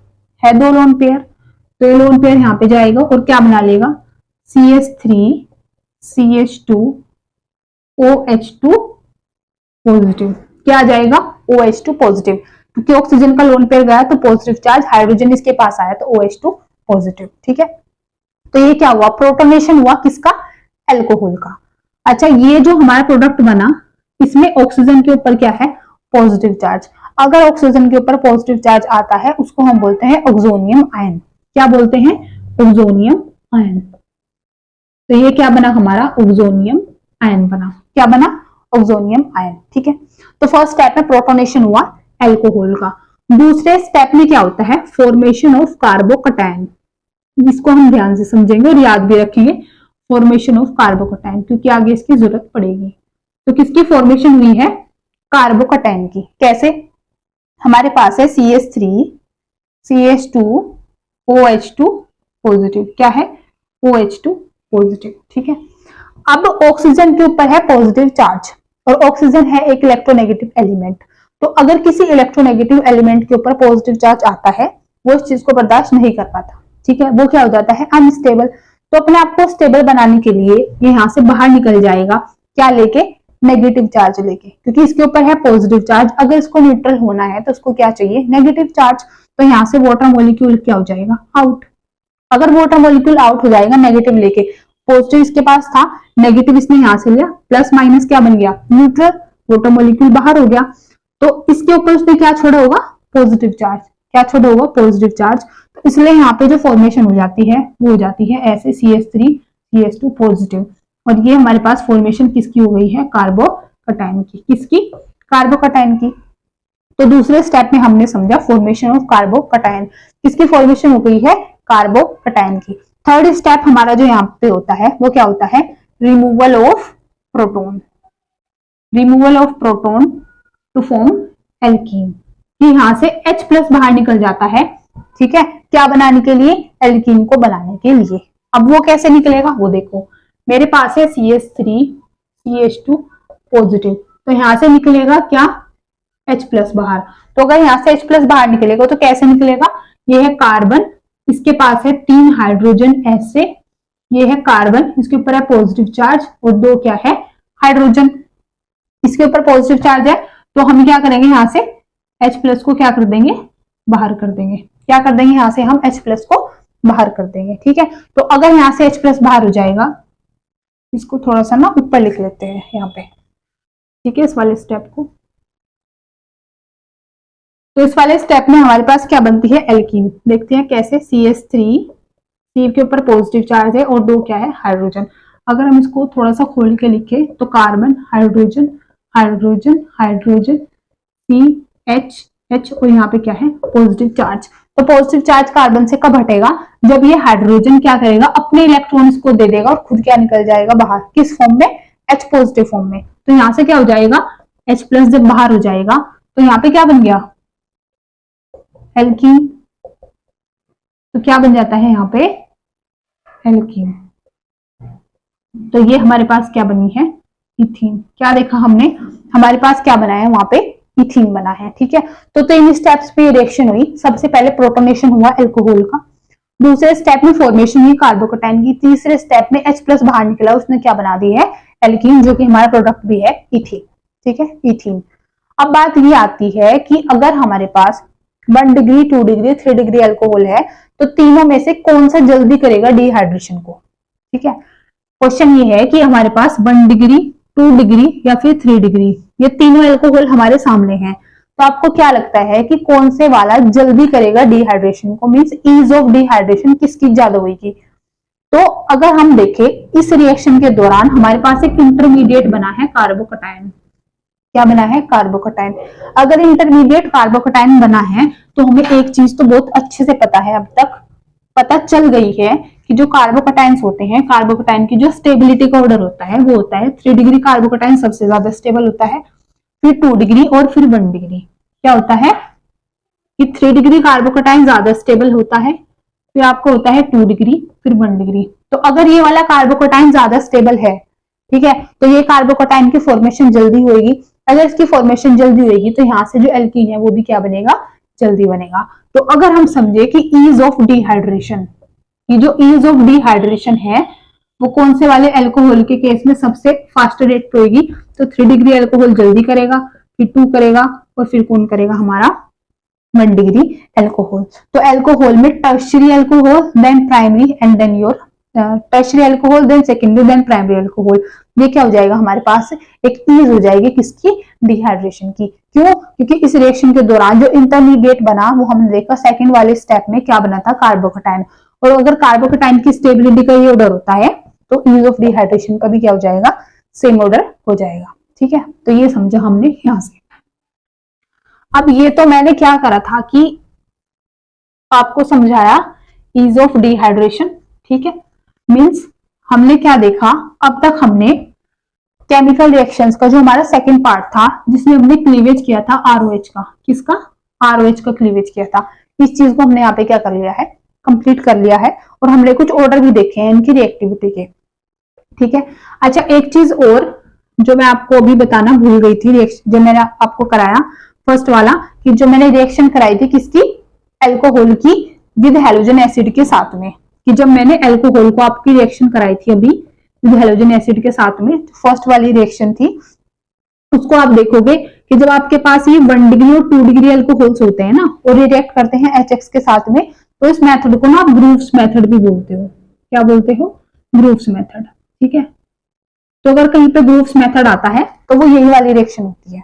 है 2 लोन पेयर, तो ये लोन पेयर यहाँ पे जाएगा और क्या बना लेगा, CH3 CH2OH2 पॉजिटिव। क्या आ जाएगा, OH2 पॉजिटिव। क्योंकि ऑक्सीजन का लोन पेयर गया तो पॉजिटिव चार्ज, हाइड्रोजन इसके पास आया तो OH2 पॉजिटिव। ठीक है, तो ये क्या हुआ, प्रोटोनेशन हुआ किसका, एल्कोहल का। अच्छा, ये जो हमारा प्रोडक्ट बना इसमें ऑक्सीजन के ऊपर क्या है, पॉजिटिव चार्ज। अगर ऑक्सीजन के ऊपर पॉजिटिव चार्ज आता है उसको हम बोलते हैं ऑक्सोनियम आयन। क्या बोलते हैं, ऑक्सोनियम आयन। तो ये क्या बना हमारा, ऑक्सोनियम आयन बना। क्या बना, ऑक्सोनियम आयन। ठीक है, तो फर्स्ट स्टेप में प्रोटोनेशन हुआ एल्कोहल का। दूसरे स्टेप में क्या होता है, फॉर्मेशन ऑफ कार्बोकटायन। इसको हम ध्यान से समझेंगे और याद भी रखेंगे, फॉर्मेशन ऑफ कार्बोकटायन, क्योंकि आगे इसकी जरूरत पड़ेगी। तो किसकी फॉर्मेशन हुई है, कार्बोकटायन की। कैसे, हमारे पास है CH3 CH2 OH2 पॉजिटिव। क्या है, OH2 पॉजिटिव। ठीक है, अब ऑक्सीजन के ऊपर है पॉजिटिव चार्ज और ऑक्सीजन है एक इलेक्ट्रोनेगेटिव एलिमेंट। तो अगर किसी इलेक्ट्रोनेगेटिव एलिमेंट के ऊपर पॉजिटिव चार्ज आता है वो इस चीज को बर्दाश्त नहीं कर पाता। ठीक है, वो क्या हो जाता है, अनस्टेबल। तो अपने आप को स्टेबल बनाने के लिए ये यहाँ से बाहर निकल जाएगा, क्या लेके, नेगेटिव चार्ज लेके, क्योंकि इसके ऊपर है पॉजिटिव चार्ज। अगर इसको न्यूट्रल होना है तो उसको क्या चाहिए, नेगेटिव चार्ज। तो यहाँ से वाटर मॉलिक्यूल क्या हो जाएगा, आउट। अगर वाटर मॉलिक्यूल आउट हो जाएगा नेगेटिव लेके, पॉजिटिव इसके पास था, नेगेटिव इसने यहाँ से लिया, प्लस माइनस क्या बन गया, न्यूट्रल, वाटर मॉलिक्यूल बाहर हो गया। तो इसके ऊपर उसने क्या छोड़ा होगा, पॉजिटिव चार्ज। क्या छोड़ा होगा, पॉजिटिव चार्ज। तो इसलिए यहाँ पे जो फॉर्मेशन हो जाती है वो हो जाती है ऐसे CH3 CH2 पॉजिटिव। और ये हमारे पास फॉर्मेशन किसकी हो गई है, कार्बोकटायन की। किसकी, कार्बोकटायन की। तो दूसरे स्टेप में हमने समझा फॉर्मेशन ऑफ कार्बोकटायन, किसकी फॉर्मेशन हो गई है, कार्बोकटायन की। थर्ड स्टेप हमारा जो यहाँ पे होता है वो क्या होता है, removal of proton. Removal of proton to form alkene. यहाँ से H+ बाहर निकल जाता है। ठीक है, क्या बनाने के लिए, एल्कीन को बनाने के लिए। अब वो कैसे निकलेगा वो देखो, मेरे पास है CH3 CH2 पॉजिटिव, तो यहां से निकलेगा क्या, H+ बाहर। तो अगर यहाँ से H+ बाहर निकलेगा तो कैसे निकलेगा, ये है कार्बन, इसके पास है 3 हाइड्रोजन ऐसे, ये है कार्बन, इसके ऊपर है पॉजिटिव चार्ज और 2 क्या है, हाइड्रोजन। इसके ऊपर पॉजिटिव चार्ज है तो हम क्या करेंगे, यहाँ से H+ को क्या कर देंगे, बाहर कर देंगे। क्या कर देंगे, यहाँ से हम H+ को बाहर कर देंगे। ठीक है, तो अगर यहाँ से H+ बाहर हो जाएगा, इसको थोड़ा सा ना ऊपर लिख लेते हैं यहाँ पे। ठीक है, इस वाले स्टेप को। तो इस वाले स्टेप में हमारे पास क्या बनती है, एल्कीन। देखते हैं कैसे, CH3 C के ऊपर पॉजिटिव चार्ज है और 2 क्या है, हाइड्रोजन। अगर हम इसको थोड़ा सा खोल के लिखे तो carbon, hydrogen, hydrogen, hydrogen, CH और यहाँ पे क्या है, पॉजिटिव चार्ज। तो पॉजिटिव चार्ज कार्बन से कब हटेगा, जब ये हाइड्रोजन क्या करेगा, अपने इलेक्ट्रॉन इसको दे देगा और खुद क्या निकल जाएगा बाहर, किस फॉर्म में, H पॉजिटिव फॉर्म में। तो यहाँ से क्या हो जाएगा, H+ जब बाहर हो जाएगा तो यहाँ पे क्या बन गया, एल्कीन। तो क्या बन जाता है यहाँ पे, एल्कीन। तो ये हमारे पास क्या बनी है, इथीन। क्या देखा हमने, हमारे पास क्या बना है वहां पे, इथीन बना है। ठीक है, तो 3 स्टेप्स पे रिएक्शन हुई। सबसे पहले प्रोटोनेशन हुआ एल्कोहल का, दूसरे स्टेप में फॉर्मेशन हुई कार्बोकटायन की, तीसरे स्टेप में H+ बाहर निकला, उसने क्या बना दी है, एल्कीन, जो कि हमारा प्रोडक्ट भी है इथीन। ठीक है, इथीन। अब बात ये आती है कि अगर हमारे पास 1 डिग्री 2 डिग्री 3 डिग्री एल्कोहल है तो तीनों में से कौन सा जल्दी करेगा डिहाइड्रेशन को। ठीक है, क्वेश्चन ये है कि हमारे पास 1 डिग्री 2 डिग्री या फिर 3 डिग्री, ये तीनों एल्कोहल हमारे सामने हैं। तो आपको क्या लगता है कि कौन से वाला जल्दी करेगा डिहाइड्रेशन को, मींस ईज ऑफ डिहाइड्रेशन किसकी ज्यादा होगी। तो अगर हम देखें इस रिएक्शन के दौरान हमारे पास एक इंटरमीडिएट बना है कार्बोकटायन। क्या बना है, कार्बोकटायन। अगर इंटरमीडिएट कार्बोकटायन बना है तो हमें एक चीज तो बहुत अच्छे से पता है, अब तक पता चल गई है कि जो कार्बोकटायंस होते हैं, कार्बोकटायन की जो स्टेबिलिटी का ऑर्डर होता है वो होता है 3 डिग्री कार्बोकटायन सबसे ज्यादा स्टेबल होता है, फिर 2 डिग्री और फिर 1 डिग्री। क्या होता है कि 3 डिग्री कार्बोकटायन ज्यादा स्टेबल होता है, फिर आपको होता है 2 डिग्री फिर 1 डिग्री। तो अगर ये वाला कार्बोकटायन ज्यादा स्टेबल है, ठीक है, तो ये कार्बोकटायन की फॉर्मेशन जल्दी होगी। अगर इसकी फॉर्मेशन जल्दी होगी तो यहाँ से जो एल्कीन है वो भी क्या बनेगा, जल्दी बनेगा। तो अगर हम समझे कि ईज ऑफ डिहाइड्रेशन, ये जो ईज ऑफ डिहाइड्रेशन है वो कौन से वाले एल्कोहल के केस में सबसे फास्ट रेट पे होगी, तो 3 डिग्री एल्कोहल जल्दी करेगा, फिर 2 करेगा और फिर कौन करेगा, हमारा 1 डिग्री एल्कोहल। तो एल्कोहल में tertiary alcohol, then primary and then your tertiary alcohol, then secondary, then primary alcohol. ये क्या हो जाएगा हमारे पास, एक ईज हो जाएगी किसकी, डिहाइड्रेशन की। क्यों, क्योंकि इस रिएक्शन के दौरान जो इंटरमीडिएट बना वो हमने देखा सेकंड वाले स्टेप में क्या बना था, कार्बोकेटाइन। और अगर कार्बोकेटाइन की स्टेबिलिटी का ये ऑर्डर होता है तो ईज ऑफ डिहाइड्रेशन का भी क्या हो जाएगा, सेम ऑर्डर हो जाएगा। ठीक है, तो ये समझा हमने यहां से। अब ये तो मैंने क्या करा था कि आपको समझाया ईज ऑफ डिहाइड्रेशन। ठीक है, मींस हमने क्या देखा, अब तक हमने केमिकल रिएक्शंस का जो हमारा सेकंड पार्ट था जिसमें हमने क्लीवेज किया था आरओएच का, किसका, आरओएच का क्लीवेज किया था। इस चीज को हमने यहाँ पे क्या कर लिया है, कंप्लीट कर लिया है। और हमने कुछ ऑर्डर भी देखे हैं इनकी रिएक्टिविटी के। ठीक है, अच्छा एक चीज और जो मैं आपको अभी बताना भूल गई थी, रिएक्शन जो मैंने आपको कराया फर्स्ट वाला, कि जो मैंने रिएक्शन कराई थी किसकी, एल्कोहल की विद हैलोजन एसिड के साथ में, कि जब मैंने एल्कोहल को आपकी रिएक्शन कराई थी अभी विद हैलोजन एसिड के साथ में, फर्स्ट वाली रिएक्शन थी, उसको आप देखोगे कि जब आपके पास ये 1 डिग्री और 2 डिग्री एल्कोहल्स होते हैं ना और ये रिएक्ट करते हैं HX के साथ में, तो इस मेथड को ना आप ग्रूव्स मेथड भी बोलते हो। क्या बोलते हो, ग्रूव्स मेथड। ठीक है, तो अगर कहीं पे ग्रूव्स मेथड आता है तो वो यही वाली रिएक्शन होती है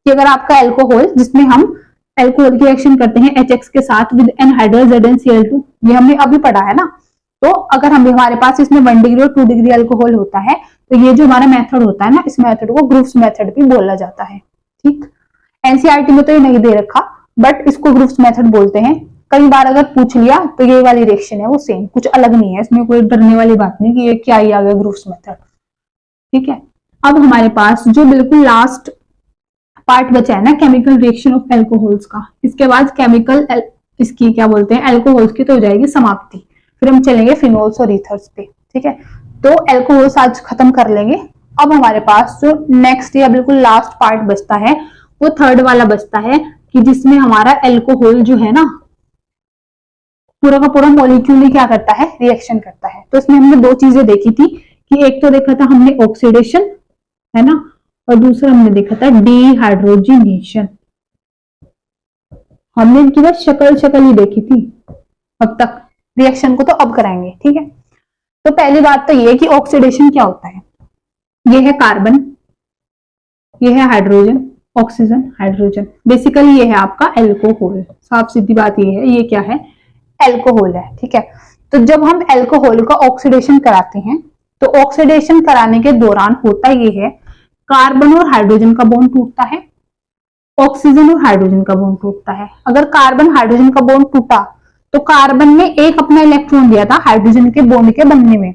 कि अगर आपका एल्कोहल, जिसमें हम एल्कोहल की रिएक्शन करते हैं HX के साथ विद एनहाइड्रल ZnCl2, ये हमने अभी पढ़ा है ना, तो अगर हम हमारे पास इसमें 1 डिग्री और 2 डिग्री एल्कोहल होता है तो ये जो हमारा मेथड होता है ना, इस मेथड को ग्रूव्स मेथड भी बोला जाता है। ठीक, एनसीईआरटी में तो ये नहीं दे रखा, बट इसको ग्रूव्स मेथड बोलते हैं। कई बार अगर पूछ लिया तो ये वाली रिएक्शन है वो सेम, कुछ अलग नहीं है, इसमें कोई डरने वाली बात नहीं कि ये क्या ही आ गया ग्रूव्स मेथड। ठीक है, अब हमारे पास जो बिल्कुल लास्ट पार्ट बचा है ना केमिकल रिएक्शन ऑफ एल्कोहल्स का, इसके बाद केमिकल इसकी क्या बोलते हैं एल्कोहल्स की तो हो जाएगी समाप्ति, फिर हम चलेंगे फिनोल्स और ईथर्स पे। ठीक है, तो एल्कोहल्स आज खत्म कर लेंगे। अब हमारे पास जो नेक्स्ट या बिल्कुल लास्ट पार्ट बचता है वो थर्ड वाला बचता है, कि जिसमें हमारा एल्कोहल जो है ना पूरा का पूरा मॉलिक्यूल क्या करता है, रिएक्शन करता है। तो इसमें हमने दो चीजें देखी थी, कि एक तो देखा था हमने ऑक्सीडेशन, है ना, और दूसरा हमने देखा था डिहाइड्रोजिनेशन। हमने इनकी बस शक्ल ही देखी थी अब तक, रिएक्शन को तो अब कराएंगे। ठीक है, तो पहली बात तो ये कि ऑक्सीडेशन क्या होता है, ये है कार्बन, ये है हाइड्रोजन, ऑक्सीजन, हाइड्रोजन, बेसिकली ये है आपका एल्कोहल। साफ सीधी बात ये है, ये क्या है, एल्कोहल है। ठीक है, तो जब हम एल्कोहल का ऑक्सीडेशन कराते हैं तो ऑक्सीडेशन कराने के दौरान होता ये है, कार्बन और हाइड्रोजन का बॉन्ड टूटता है, ऑक्सीजन और हाइड्रोजन का बॉन्ड टूटता है। अगर कार्बन हाइड्रोजन का बॉन्ड टूटा तो कार्बन ने एक अपना इलेक्ट्रॉन दिया था हाइड्रोजन के बॉन्ड के बनने में।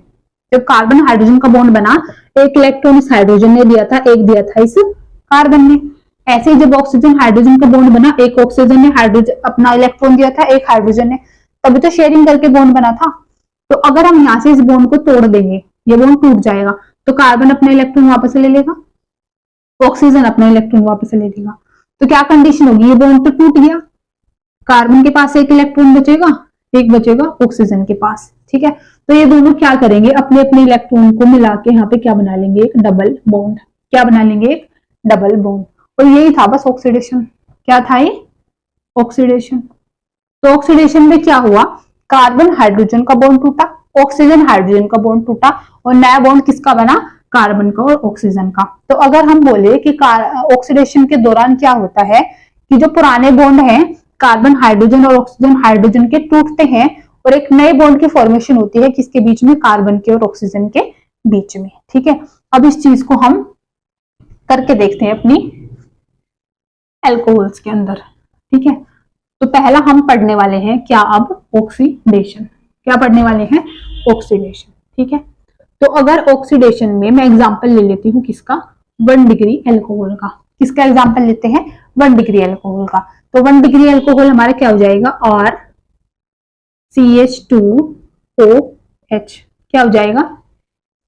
जब कार्बन हाइड्रोजन का बॉन्ड बना, एक इलेक्ट्रॉन इस हाइड्रोजन ने दिया था, एक दिया था इस कार्बन ने। ऐसे ही जब ऑक्सीजन हाइड्रोजन का बॉन्ड बना, एक ऑक्सीजन ने हाइड्रोजन अपना इलेक्ट्रॉन दिया था, एक हाइड्रोजन ने, तभी तो शेयरिंग करके बॉन्ड बना था। तो अगर हम यहां से इस बॉन्ड को तोड़ देंगे, ये बॉन्ड टूट जाएगा, तो कार्बन अपना इलेक्ट्रॉन वापस ले लेगा, ऑक्सीजन अपना इलेक्ट्रॉन वापस ले लेगा। तो क्या कंडीशन होगी, ये बॉन्ड तो टूट गया, कार्बन के पास एक इलेक्ट्रॉन बचेगा, एक बचेगा ऑक्सीजन के पास। ठीक है, तो ये दोनों क्या करेंगे, अपने अपने इलेक्ट्रॉन को मिला के यहाँ पे क्या बना लेंगे, एक डबल बॉन्ड। क्या बना लेंगे, एक डबल बॉन्ड। और यही था बस ऑक्सीडेशन। क्या था ये, ऑक्सीडेशन। तो ऑक्सीडेशन में क्या हुआ, कार्बन हाइड्रोजन का बॉन्ड टूटा, ऑक्सीजन हाइड्रोजन का बॉन्ड टूटा, और नया बॉन्ड किसका बना, कार्बन का और ऑक्सीजन का। तो अगर हम बोले कि ऑक्सीडेशन के दौरान क्या होता है, कि जो पुराने बॉन्ड हैं कार्बन हाइड्रोजन और ऑक्सीजन हाइड्रोजन के टूटते हैं और एक नए बॉन्ड की फॉर्मेशन होती है, किसके बीच में, कार्बन के और ऑक्सीजन के बीच में। ठीक है, अब इस चीज को हम करके देखते हैं अपनी एल्कोहल्स के अंदर। ठीक है, तो पहला हम पढ़ने वाले हैं क्या, अब ऑक्सीडेशन। क्या पढ़ने वाले हैं, ऑक्सीडेशन। ठीक है, तो अगर ऑक्सीडेशन में मैं एग्जांपल ले लेती हूँ किसका, 1 डिग्री एल्कोहल का। किसका एग्जांपल लेते हैं, 1 डिग्री एल्कोहल का। तो 1 डिग्री एल्कोहल हमारा क्या हो जाएगा, RCH2OH। क्या हो जाएगा,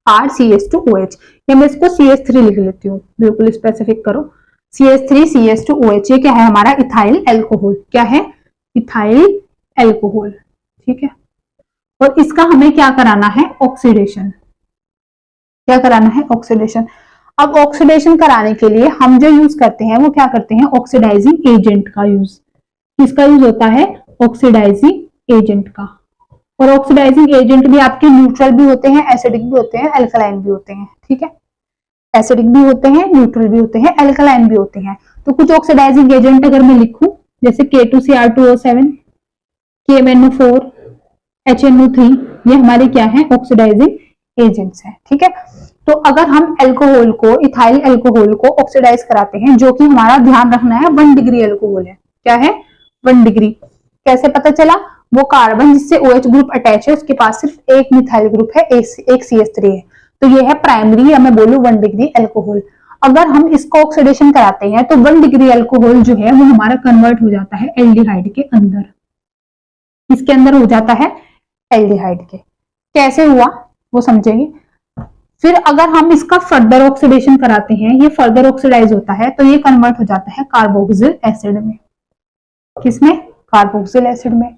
RCH2OH, या मैं इसको CH3 लिख लेती हूँ, बिल्कुल स्पेसिफिक करो, CH3CH2OH। ये क्या है हमारा, इथाइल एल्कोहल। क्या है, इथाइल एल्कोहल। ठीक है, और इसका हमें क्या कराना है, ऑक्सीडेशन। क्या कराना है, ऑक्सीडेशन। अब ऑक्सीडेशन कराने के लिए हम जो यूज करते हैं वो क्या करते हैं, ऑक्सीडाइजिंग एजेंट का यूज। किसका यूज होता है? ऑक्सीडाइजिंग एजेंट का। और ऑक्सीडाइजिंग एजेंट भी आपके न्यूट्रल भी होते हैं, एसिडिक भी होते हैं, अल्कलाइन भी होते हैं। ठीक है, एसिडिक भी होते हैं, न्यूट्रल भी होते हैं, अल्कलाइन भी होते हैं। तो कुछ ऑक्सीडाइजिंग एजेंट अगर मैं लिखूं, जैसे K2Cr2O7, KMnO4, HNO3, ये हमारे क्या है? ऑक्सीडाइजिंग एजेंट्स हैं। ठीक है, तो अगर हम अल्कोहल को, इथाइल अल्कोहल को ऑक्सीडाइज कराते हैं, जो कि हमारा ध्यान रखना है 1 डिग्री अल्कोहल है। क्या है? 1 डिग्री। कैसे पता चला? वो कार्बन जिससे OH ग्रुप अटैच है उसके पास सिर्फ एक मिथाइल ग्रुप है, एक CH3 है, तो ये है प्राइमरी, या मैं बोलूं 1 डिग्री अल्कोहल। अगर हम इसको ऑक्सीडेशन कराते हैं तो 1 डिग्री अल्कोहल जो है वो हमारा कन्वर्ट हो जाता है एल्डिहाइड के अंदर। इसके अंदर हो जाता है एल्डिहाइड के। कैसे हुआ वो समझेंगे। फिर अगर हम इसका फर्दर ऑक्सीडेशन कराते हैं, ये फर्दर ऑक्सीडाइज होता है, तो ये कन्वर्ट हो जाता है कार्बोक्सिल एसिड में। किसमें? कार्बोक्सिल एसिड में।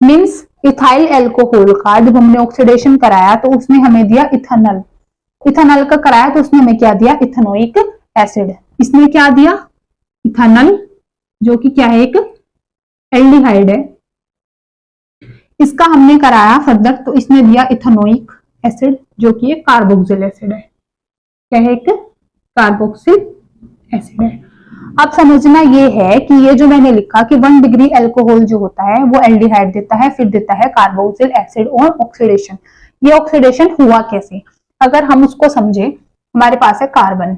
मींस इथाइल अल्कोहल का जब हमने ऑक्सीडेशन कराया तो उसने हमें दिया इथेनॉल। इथेनॉल का कराया तो उसने हमें क्या दिया? Ethanoic acid. इसने क्या दिया? इथेनॉल, जो कि क्या है? एक एल्डिहाइड है। इसका हमने कराया फर्दर तो इसने दिया इथेनोइक एसिड, जो कि एक कार्बोक्सिल एसिड है। क्या है? एक कार्बोक्सिल एसिड है। अब समझना ये है कि ये जो मैंने लिखा कि 1 डिग्री अल्कोहल जो होता है वो एल्डिहाइड देता है, फिर देता है कार्बोक्सिल एसिड और ऑक्सीडेशन। ये ऑक्सीडेशन हुआ कैसे? अगर हम उसको समझे, हमारे पास है कार्बन।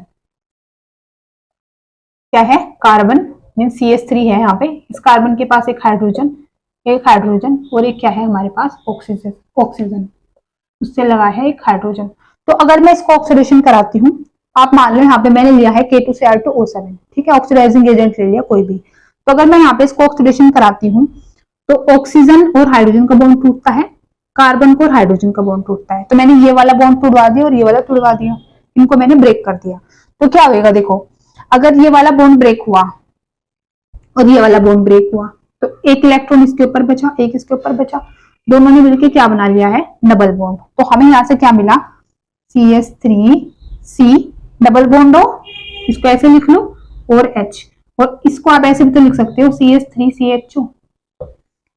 क्या है? कार्बन मीन CH3 है यहाँ पे। इस कार्बन के पास एक हाइड्रोजन और एक क्या है हमारे पास? ऑक्सीजन उससे लगा है एक हाइड्रोजन। तो अगर मैं इसको ऑक्सीडेशन कराती हूँ, आप मान लो यहाँ पे मैंने लिया है K2Cr2O7, ठीक है, ऑक्सीडाइजिंग एजेंट ले लिया कोई भी। तो अगर मैं यहाँ पे इसको ऑक्सीडेशन कराती हूँ तो ऑक्सीजन और हाइड्रोजन का बॉन्ड टूटता है, कार्बन को और हाइड्रोजन का बॉन्ड टूटता है। तो मैंने ये वाला बॉन्ड तोड़वा दिया और ये वाला तोड़वा दिया, इनको मैंने ब्रेक कर दिया। तो क्या होगा? देखो, अगर ये वाला बॉन्ड ब्रेक हुआ और ये वाला बॉन्ड ब्रेक हुआ तो एक इलेक्ट्रॉन इसके ऊपर बचा, एक इसके ऊपर बचा, दोनों ने मिलकर क्या बना लिया है? Double bond. तो हमें यहां से क्या मिला? CH3C डबल बॉन्ड हो, इसको ऐसे लिख लो, और H, और इसको आप ऐसे भी तो लिख सकते हो CH3CHO,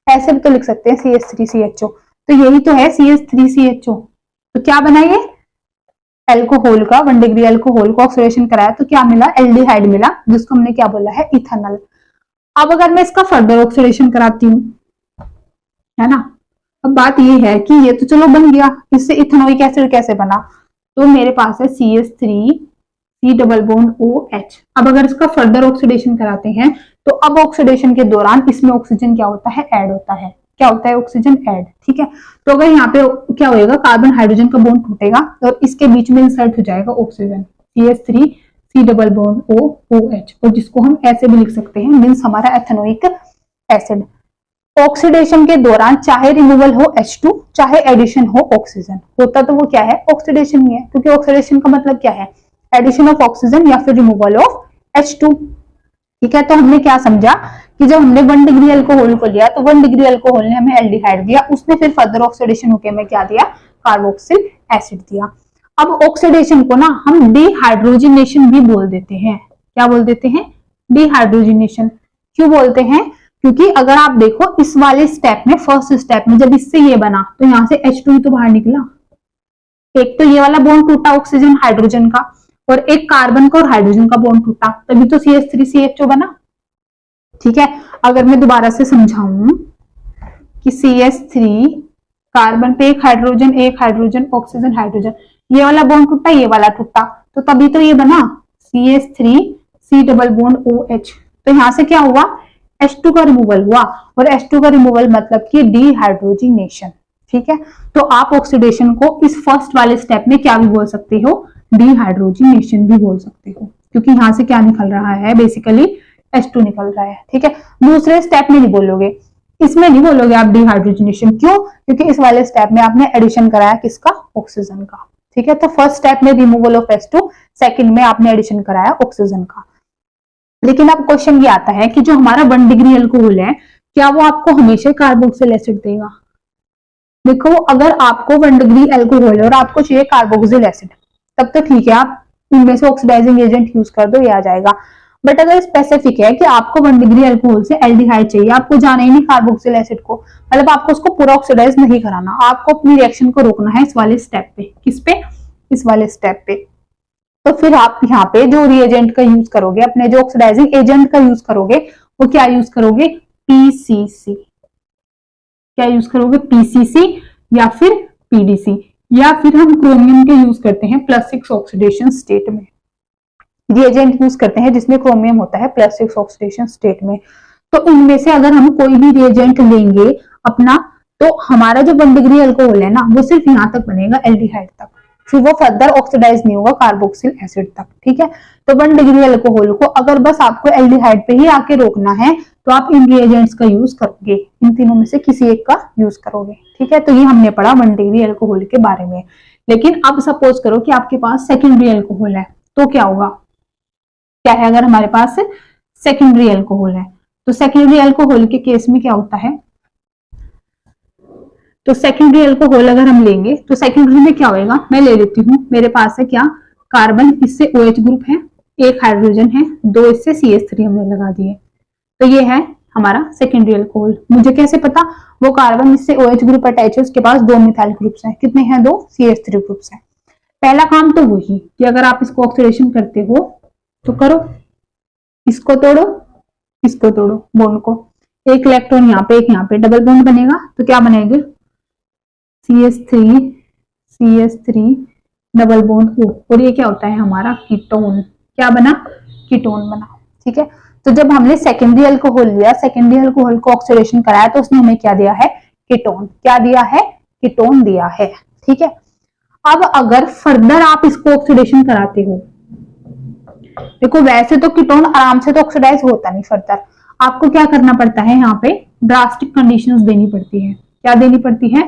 ऐसे भी तो लिख सकते हैं CH3CHO। तो यही तो है CH3CHO। तो क्या बना ये? अल्कोहल का 1 डिग्री अल्कोहल को ऑक्सीडेशन कराया तो क्या मिला? एल्डिहाइड मिला, जिसको हमने क्या बोला है? इथेनॉल। अब अगर मैं इसका फर्दर ऑक्सीडेशन कराती हूँ, है ना, अब बात ये है कि ये तो चलो बन गया, इससे इथेनोइक एसिड कैसे बना? तो मेरे पास है CH3C डबल बॉन्ड OH। अब अगर इसका फर्दर ऑक्सीडेशन कराते हैं तो अब ऑक्सीडेशन के दौरान इसमें ऑक्सीजन क्या होता है? ऐड होता है। क्या होता है? Oxygen add. ठीक है, तो अगर यहाँ पे क्या होएगा? कार्बन हाइड्रोजन का बॉन्ड टूटेगा और इसके बीच में इंसर्ट हो जाएगा oxygen, CH3C double bond OH, और जिसको हम ऐसे भी लिख सकते हैं, मीन्स हमारा एथेनोइक एसिड। ऑक्सीडेशन के दौरान चाहे रिमूवल हो H2 चाहे एडिशन हो ऑक्सीजन, होता तो वो क्या है? ऑक्सीडेशन ही है, क्योंकि ऑक्सीडेशन का मतलब क्या है? एडिशन ऑफ ऑक्सीजन या फिर रिमूवल ऑफ H2। ठीक है, तो हमने क्या समझा कि जब हमने 1 डिग्री अल्कोहल को लिया तो 1 डिग्री अल्कोहल ने हमें एल्डिहाइड दिया, उसने फिर फर्दर ऑक्सीडेशन होकर हमें क्या दिया? कार्बोक्सिल एसिड दिया। अब ऑक्सीडेशन को ना हम डिहाइड्रोजिनेशन भी बोल देते हैं। क्या बोल देते हैं? डिहाइड्रोजिनेशन। क्यों बोलते हैं? क्योंकि अगर आप देखो इस वाले स्टेप में, फर्स्ट स्टेप में जब इससे ये बना तो यहां से H2 तो बाहर निकला, एक तो ये वाला बॉन्ड टूटा ऑक्सीजन हाइड्रोजन का, और एक कार्बन का और हाइड्रोजन का बॉन्ड टूटा, तभी तो CH3CHO बना। ठीक है, अगर मैं दोबारा से समझाऊं कि CH3 कार्बन पे एक हाइड्रोजन ऑक्सीजन हाइड्रोजन, ये वाला बॉन्ड टूटा, ये वाला टूटा, तो तभी तो ये बना CH3C डबल बॉन्ड OH। तो यहां से क्या हुआ? H2 का रिमूवल हुआ, और H2 का रिमूवल मतलब कि डिहाइड्रोजिनेशन। ठीक है, तो आप ऑक्सीडेशन को इस फर्स्ट वाले स्टेप में क्या भी बोल सकते हो? डिहाइड्रोजिनेशन भी बोल सकते हो, क्योंकि यहां से क्या निकल रहा है? बेसिकली H2 निकल रहा है। ठीक है, दूसरे स्टेप में नहीं बोलोगे, इसमें नहीं बोलोगे आप डिहाइड्रोजिनेशन। क्यों? क्योंकि इस वाले स्टेप में आपने एडिशन कराया किसका? ऑक्सीजन का। ठीक है, तो फर्स्ट स्टेप में रिमूवल ऑफ H2, सेकंड में आपने एडिशन कराया ऑक्सीजन का। लेकिन अब क्वेश्चन ये आता है कि जो हमारा 1 डिग्री अल्कोहल है, क्या वो आपको हमेशा कार्बोक्सिल एसिड देगा? देखो, अगर आपको 1 डिग्री अल्कोहल और आपको चाहिए कार्बोक्सिल एसिड, तब तो ठीक है, आप इनमें से ऑक्सीडाइजिंग एजेंट यूज कर दो, ये आ जाएगा। बट अगर स्पेसिफिक है कि आपको 1 डिग्री अल्कोहल से एल्डिहाइड चाहिए, आपको जाना ही नहीं कार्बोक्सिल एसिड को, मतलब आपको उसको पूरा ऑक्सीडाइज नहीं कराना, आपको अपनी रिएक्शन को रोकना है इस वाले स्टेप पे। किस पे? इस वाले स्टेप पे। तो फिर आप यहाँ पे जो रिएजेंट का यूज करोगे, अपने जो ऑक्सीडाइजिंग एजेंट का यूज करोगे, वो क्या यूज करोगे? पीसीसी। क्या यूज करोगे? पीसीसी या फिर पीडीसी, या फिर हम क्रोमियम के यूज करते हैं +6 ऑक्सीडेशन स्टेट में। रिएजेंट यूज करते हैं जिसमें क्रोमियम होता है +6 ऑक्सीडेशन स्टेट में। तो इनमें से अगर हम कोई भी रिएजेंट लेंगे अपना, तो हमारा जो 1 डिग्री अल्कोहल है ना, वो सिर्फ यहाँ तक बनेगा, एल्डिहाइड तक, फिर वो फर्दर ऑक्सीडाइज नहीं होगा कार्बोक्सिल एसिड तक। ठीक है, तो 1 डिग्री अल्कोहल को अगर बस आपको एल्डिहाइड पे ही आके रोकना है, तो आप इन रिएजेंट्स का यूज करोगे, इन तीनों में से किसी एक का यूज करोगे। ठीक है, तो ये हमने पढ़ा 1 डिग्री अल्कोहल के बारे में। लेकिन अब सपोज करो कि आपके पास सेकेंडरी अल्कोहल है, तो क्या होगा? क्या है अगर हमारे पास सेकेंडरी अल्कोहल है, तो सेकेंडरी अल्कोहल के केस में क्या होता है? तो सेकेंडरी अल्कोहल अगर हम लेंगे तो सेकेंडरी में क्या होएगा? मैं ले लेती हूँ, मेरे पास है क्या? कार्बन, इससे OH ग्रुप है, एक हाइड्रोजन है, 2 इससे CH3 हमने लगा दिए, तो ये है हमारा सेकेंडरी अल्कोहल। मुझे कैसे पता? वो कार्बन इससे OH ग्रुप अटैच है, उसके पास 2 मिथाइल ग्रुप्स हैं। कितने हैं? 2 CH3 ग्रुप्स हैं। पहला काम तो वही कि अगर आप इसको ऑक्सीडेशन करते हो तो करो, इसको तोड़ो, इसको तोड़ो, बॉन्ड को, एक इलेक्ट्रॉन यहाँ पे, एक यहाँ पे, डबल बॉन्ड बनेगा, तो क्या बनेगा? CH3 डबल बॉन्ड O, और ये क्या होता है? हमारा कीटोन। क्या बना? कीटोन बना। ठीक है, तो जब हमने सेकेंडरी अल्कोहल लिया, सेकेंडरी अल्कोहल को ऑक्सीडेशन कराया, तो उसने हमें क्या दिया है? कीटोन। क्या दिया है? कीटोन दिया है। ठीक है, अब अगर फर्दर आप इसको ऑक्सीडेशन कराते हो, देखो वैसे तो कीटोन आराम से तो ऑक्सीडाइज होता नहीं, फर्दर आपको क्या करना पड़ता है? यहाँ पे ड्रास्टिक कंडीशंस देनी पड़ती है। क्या देनी पड़ती है?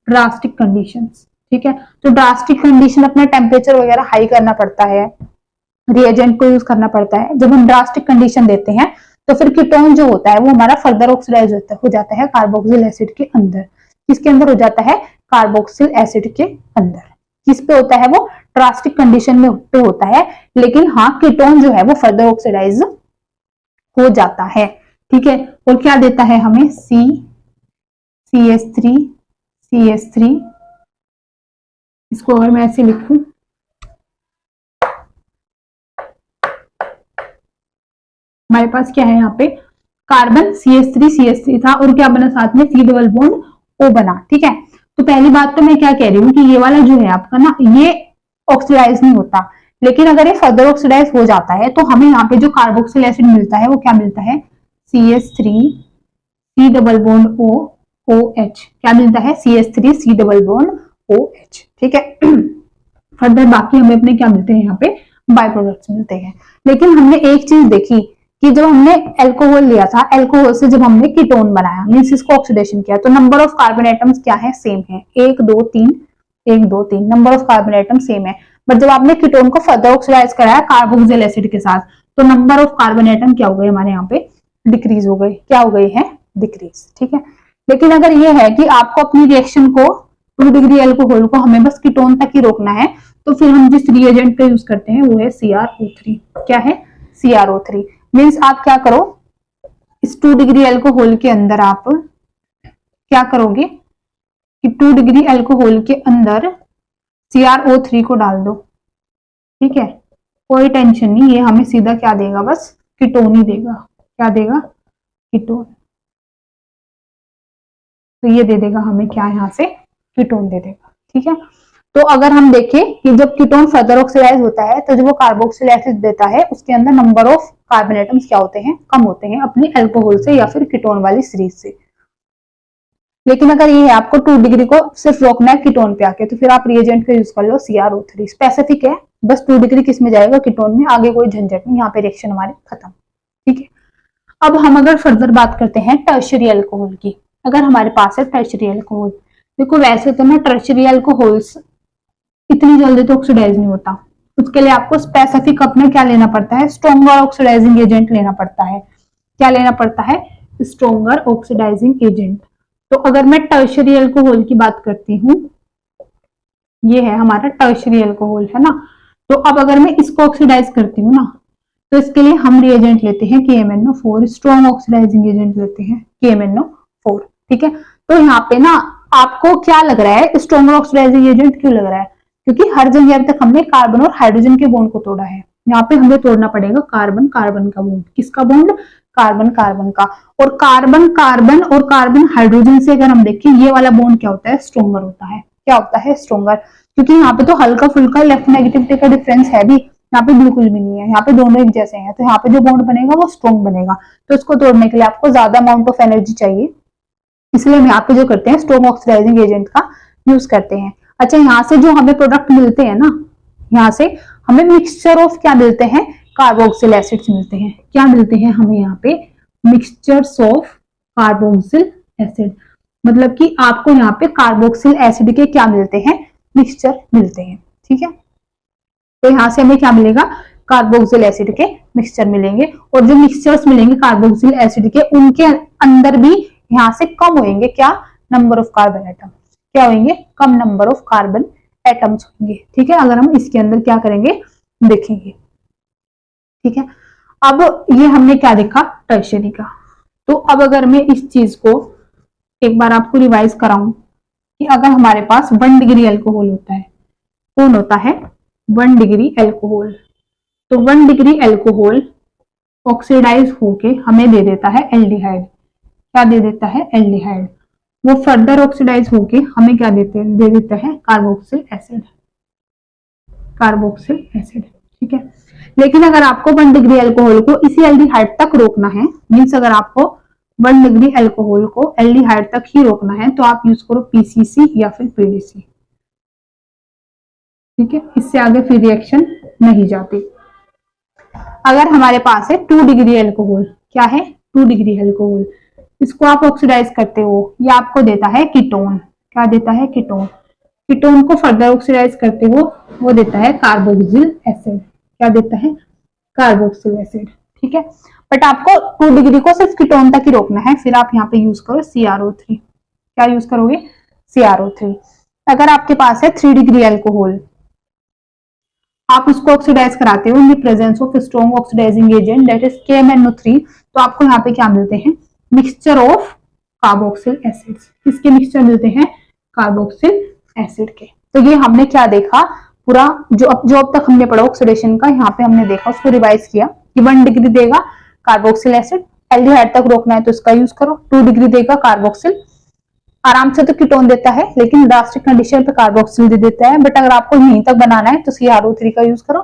Drastic conditions. ठीक है, तो ड्रास्टिक कंडीशन अपना टेम्परेचर वगैरह हाई करना पड़ता है, रिएजेंट को यूज करना पड़ता है। जब हम ड्रास्टिक कंडीशन देते हैं तो फिर कीटोन जो होता है वो हमारा फर्दर ऑक्सीडाइज हो जाता है कार्बोक्सिल एसिड के अंदर। किसके अंदर हो जाता है? कार्बोक्सिल एसिड के अंदर। किस पे होता है? वो ड्रास्टिक कंडीशन में पे होता है, लेकिन हाँ कीटोन जो है वो फर्दर ऑक्सीडाइज हो जाता है। ठीक है, और क्या देता है हमें? CH3 इसको अगर मैं ऐसे लिखूं, हमारे पास क्या है यहाँ पे? कार्बन CH3 था, और क्या बना साथ में? C डबल बॉन्ड O बना। ठीक है, तो पहली बात तो मैं क्या कह रही हूँ कि ये वाला जो है आपका ना, ये ऑक्सीडाइज नहीं होता, लेकिन अगर ये फर्दर ऑक्सीडाइज हो जाता है तो हमें यहाँ पे जो कार्बोक्सिल एसिड मिलता है वो क्या मिलता है? CH3 C double bond O OH। क्या मिलता है? CH3 C double bond OH। ठीक है, फर्दर बाकी हमें अपने क्या मिलते हैं? यहाँ पे बाय प्रोडक्ट्स मिलते हैं। लेकिन हमने एक चीज देखी कि जब हमने अल्कोहल लिया था, अल्कोहल से जब हमने कीटोन बनाया, मींस इसको ऑक्सीडेशन किया, तो नंबर ऑफ कार्बन एटम्स क्या है? सेम है, 1 2 3 1 2 3, number of carbon atom same है। बट जब आपने कीटोन को फर्दर ऑक्सीडाइज कराया कार्बोक्सिल एसिड के साथ, तो नंबर ऑफ कार्बन एटम क्या हो गए? हमारे यहाँ पे डिक्रीज हो गए। क्या हो गए हैं? डिक्रीज। ठीक है, लेकिन अगर ये है कि आपको अपनी रिएक्शन को 2 डिग्री अल्कोहल को हमें बस कीटोन तक ही रोकना है, तो फिर हम जिस रिएजेंट का यूज करते हैं वो है CrO3। क्या है? CrO3। मीन्स आप क्या करो, इस 2 डिग्री अल्कोहल के अंदर आप क्या करोगे कि 2 डिग्री अल्कोहल के अंदर CrO3 को डाल दो। ठीक है, कोई टेंशन नहीं, ये हमें सीधा क्या देगा? बस कीटोन ही देगा। क्या देगा? कीटोन। तो ये दे देगा हमें क्या? यहाँ से कीटोन दे देगा। ठीक है, तो अगर हम देखें कि जब कीटोन फर्दर ऑक्सीडाइज होता है, तो जो वो कार्बोक्सिल एसिड देता है उसके अंदर नंबर ऑफ कार्बन एटम्स क्या होते हैं? कम होते हैं अपनी अल्कोहल से या फिर कीटोन वाली सीरीज से। लेकिन अगर ये है आपको 2 डिग्री को सिर्फ रोकना है कीटोन पे आके, तो फिर आप रिएजेंट का यूज कर लो CrO3। स्पेसिफिक है, बस 2 डिग्री किस में जाएगा? कीटोन में, आगे कोई झंझट नहीं, यहाँ पे रिएक्शन हमारी खत्म। ठीक है, अब हम अगर फर्दर बात करते हैं टर्शियरी अल्कोहल की। अगर हमारे पास है टर्शियरी अल्कोहल, देखो वैसे तो ना टर्शियरी अल्कोहल्स इतनी जल्दी तो ऑक्सीडाइज नहीं होता, उसके लिए आपको स्पेसिफिक अपना क्या लेना पड़ता है? स्ट्रॉन्गर ऑक्सीडाइजिंग एजेंट लेना पड़ता है। क्या लेना पड़ता है? Stronger oxidising agent. तो अगर मैं टर्शियरी अल्कोहल की बात करती हूँ, ये है हमारा टर्शियरी अल्कोहल, है ना, तो अब अगर मैं इसको ऑक्सीडाइज करती हूँ ना, तो इसके लिए हम रिएजेंट लेते हैं KMnO4, स्ट्रॉन्ग ऑक्सीडाइजिंग एजेंट लेते हैं KMnO4। ठीक है, तो यहाँ पे ना आपको क्या लग रहा है, स्ट्रॉन्ग ऑक्सीडाइजिंग एजेंट क्यों लग रहा है? क्योंकि हर जगह अब तक हमने कार्बन और हाइड्रोजन के बॉन्ड को तोड़ा है, यहाँ पे हमें तोड़ना पड़ेगा कार्बन कार्बन का बॉन्ड। किसका बॉन्ड? कार्बन कार्बन का। और कार्बन कार्बन और कार्बन हाइड्रोजन से अगर हम देखें, ये वाला बॉन्ड क्या होता है? स्ट्रॉन्गर होता है। क्या होता है? स्ट्रॉन्गर। क्योंकि यहाँ पे तो हल्का फुल्का लेफ्ट नेगेटिविटी का डिफरेंस है भी, यहाँ पे बिल्कुल भी नहीं है, यहाँ पे दोनों एक जैसे हैं, तो यहाँ पे जो बॉन्ड बनेगा वो स्ट्रॉन्ग बनेगा। तो इसको तोड़ने के लिए आपको ज्यादा अमाउंट ऑफ एनर्जी चाहिए, इसलिए हम यहाँ पे जो करते हैं स्ट्रॉन्ग ऑक्सीडाइजिंग एजेंट का यूज करते हैं। अच्छा, यहाँ से जो हमें प्रोडक्ट मिलते हैं ना, यहाँ से हमें मिक्सचर ऑफ क्या मिलते हैं? कार्बोक्सिल एसिड्स मिलते हैं। क्या मिलते हैं हमें यहाँ पे? Mixtures of carboxyl acid. मतलब कि आपको यहाँ पे कार्बोक्सिल एसिड के क्या मिलते हैं? मिक्सचर मिलते हैं। ठीक है, तो यहाँ से हमें क्या मिलेगा? कार्बोक्सिल एसिड के मिक्सचर मिलेंगे। और जो मिक्सचर्स मिलेंगे कार्बोक्सिल एसिड के, उनके अंदर भी यहाँ से कम होंगे क्या? Number of carbon atom. क्या होंगे? कम नंबर ऑफ कार्बन एटम्स होंगे। ठीक है, अगर हम इसके अंदर क्या करेंगे देखेंगे। ठीक है, अब ये हमने क्या देखा? टर्शियरी का। तो अब अगर मैं इस चीज को एक बार आपको रिवाइज कराऊं कि अगर हमारे पास 1 डिग्री अल्कोहल होता है, कौन होता है? 1 डिग्री अल्कोहल। तो 1 डिग्री अल्कोहल ऑक्सीडाइज होके हमें दे देता है एल्डिहाइड। क्या दे देता है? एल्डिहाइड। वो फर्दर ऑक्सीडाइज होके हमें क्या दे देता है? Carboxyl acid. Carboxyl acid. ठीक है, लेकिन अगर आपको 1 डिग्री अल्कोहल को इसी एल्डिहाइड तक रोकना है, मीन्स अगर आपको 1 डिग्री अल्कोहल को एल्डिहाइड तक ही रोकना है, तो आप यूज करो PCC या फिर PDC। ठीक है, इससे आगे फिर रिएक्शन नहीं जाती। अगर हमारे पास है 2 डिग्री अल्कोहल, क्या है? 2 डिग्री अल्कोहल, इसको आप ऑक्सीडाइज करते हो, ये आपको देता है कीटोन। क्या देता है? कीटोन। कीटोन को फर्दर ऑक्सीडाइज करते हो, वो देता है कार्बोक्सिल एसिड। क्या देता है? Carboxyl acid. ठीक है, बट आपको 2 डिग्री को सिर्फ कीटोन तक ही रोकना है, फिर आप यहाँ पे यूज करो CrO3। क्या यूज करोगे? CrO3। अगर आपके पास है 3 डिग्री अल्कोहल, आप उसको ऑक्सीडाइज कराते हो in the presence of strong oxidising agent that is KMnO3, तो आपको यहाँ पे क्या मिलते हैं? Mixture of carboxyl acids. किसके मिक्सचर मिलते हैं? कार्बोक्सिल एसिड के। तो ये हमने क्या देखा? पूरा जो अब तक हमने पढ़ा ऑक्सीडेशन का, यहाँ पे हमने देखा, उसको रिवाइज किया कि 1 डिग्री देगा कार्बोक्सिल एसिड, एल्डिहाइड तक रोकना है तो इसका यूज करो। 2 डिग्री देगा कार्बोक्सिल, आराम से तो कीटोन देता है, लेकिन ड्रास्टिक कंडीशन पे कार्बोक्सिल दे देता है, बट अगर आपको यहीं तक बनाना है तो CrO3 का यूज करो।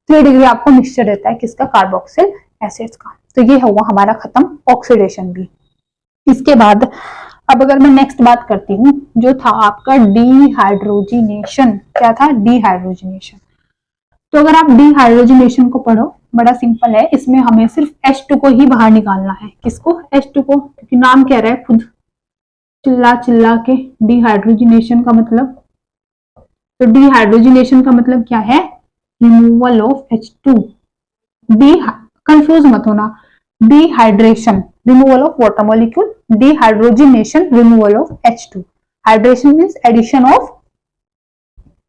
3 डिग्री आपको मिक्सचर देता है किसका? कार्बोक्सिल एसिड्स का। तो ये हुआ हमारा खत्म ऑक्सीडेशन भी। इसके बाद अब अगर मैं नेक्स्ट बात करती हूँ, जो था आपका डिहाइड्रोजिनेशन। क्या था? डिहाइड्रोजिनेशन। तो अगर आप डिहाइड्रोजिनेशन को पढ़ो, बड़ा सिंपल है, इसमें हमें सिर्फ H2 को ही बाहर निकालना है। किसको? H2 को, क्योंकि नाम कह रहा है खुद चिल्ला चिल्ला के डिहाइड्रोजिनेशन का मतलब। तो डिहाइड्रोजिनेशन का मतलब क्या है? Removal of H2। कंफ्यूज मत होना, dehydration removal of water molecule, dehydrogenation removal of H2। Hydration means addition of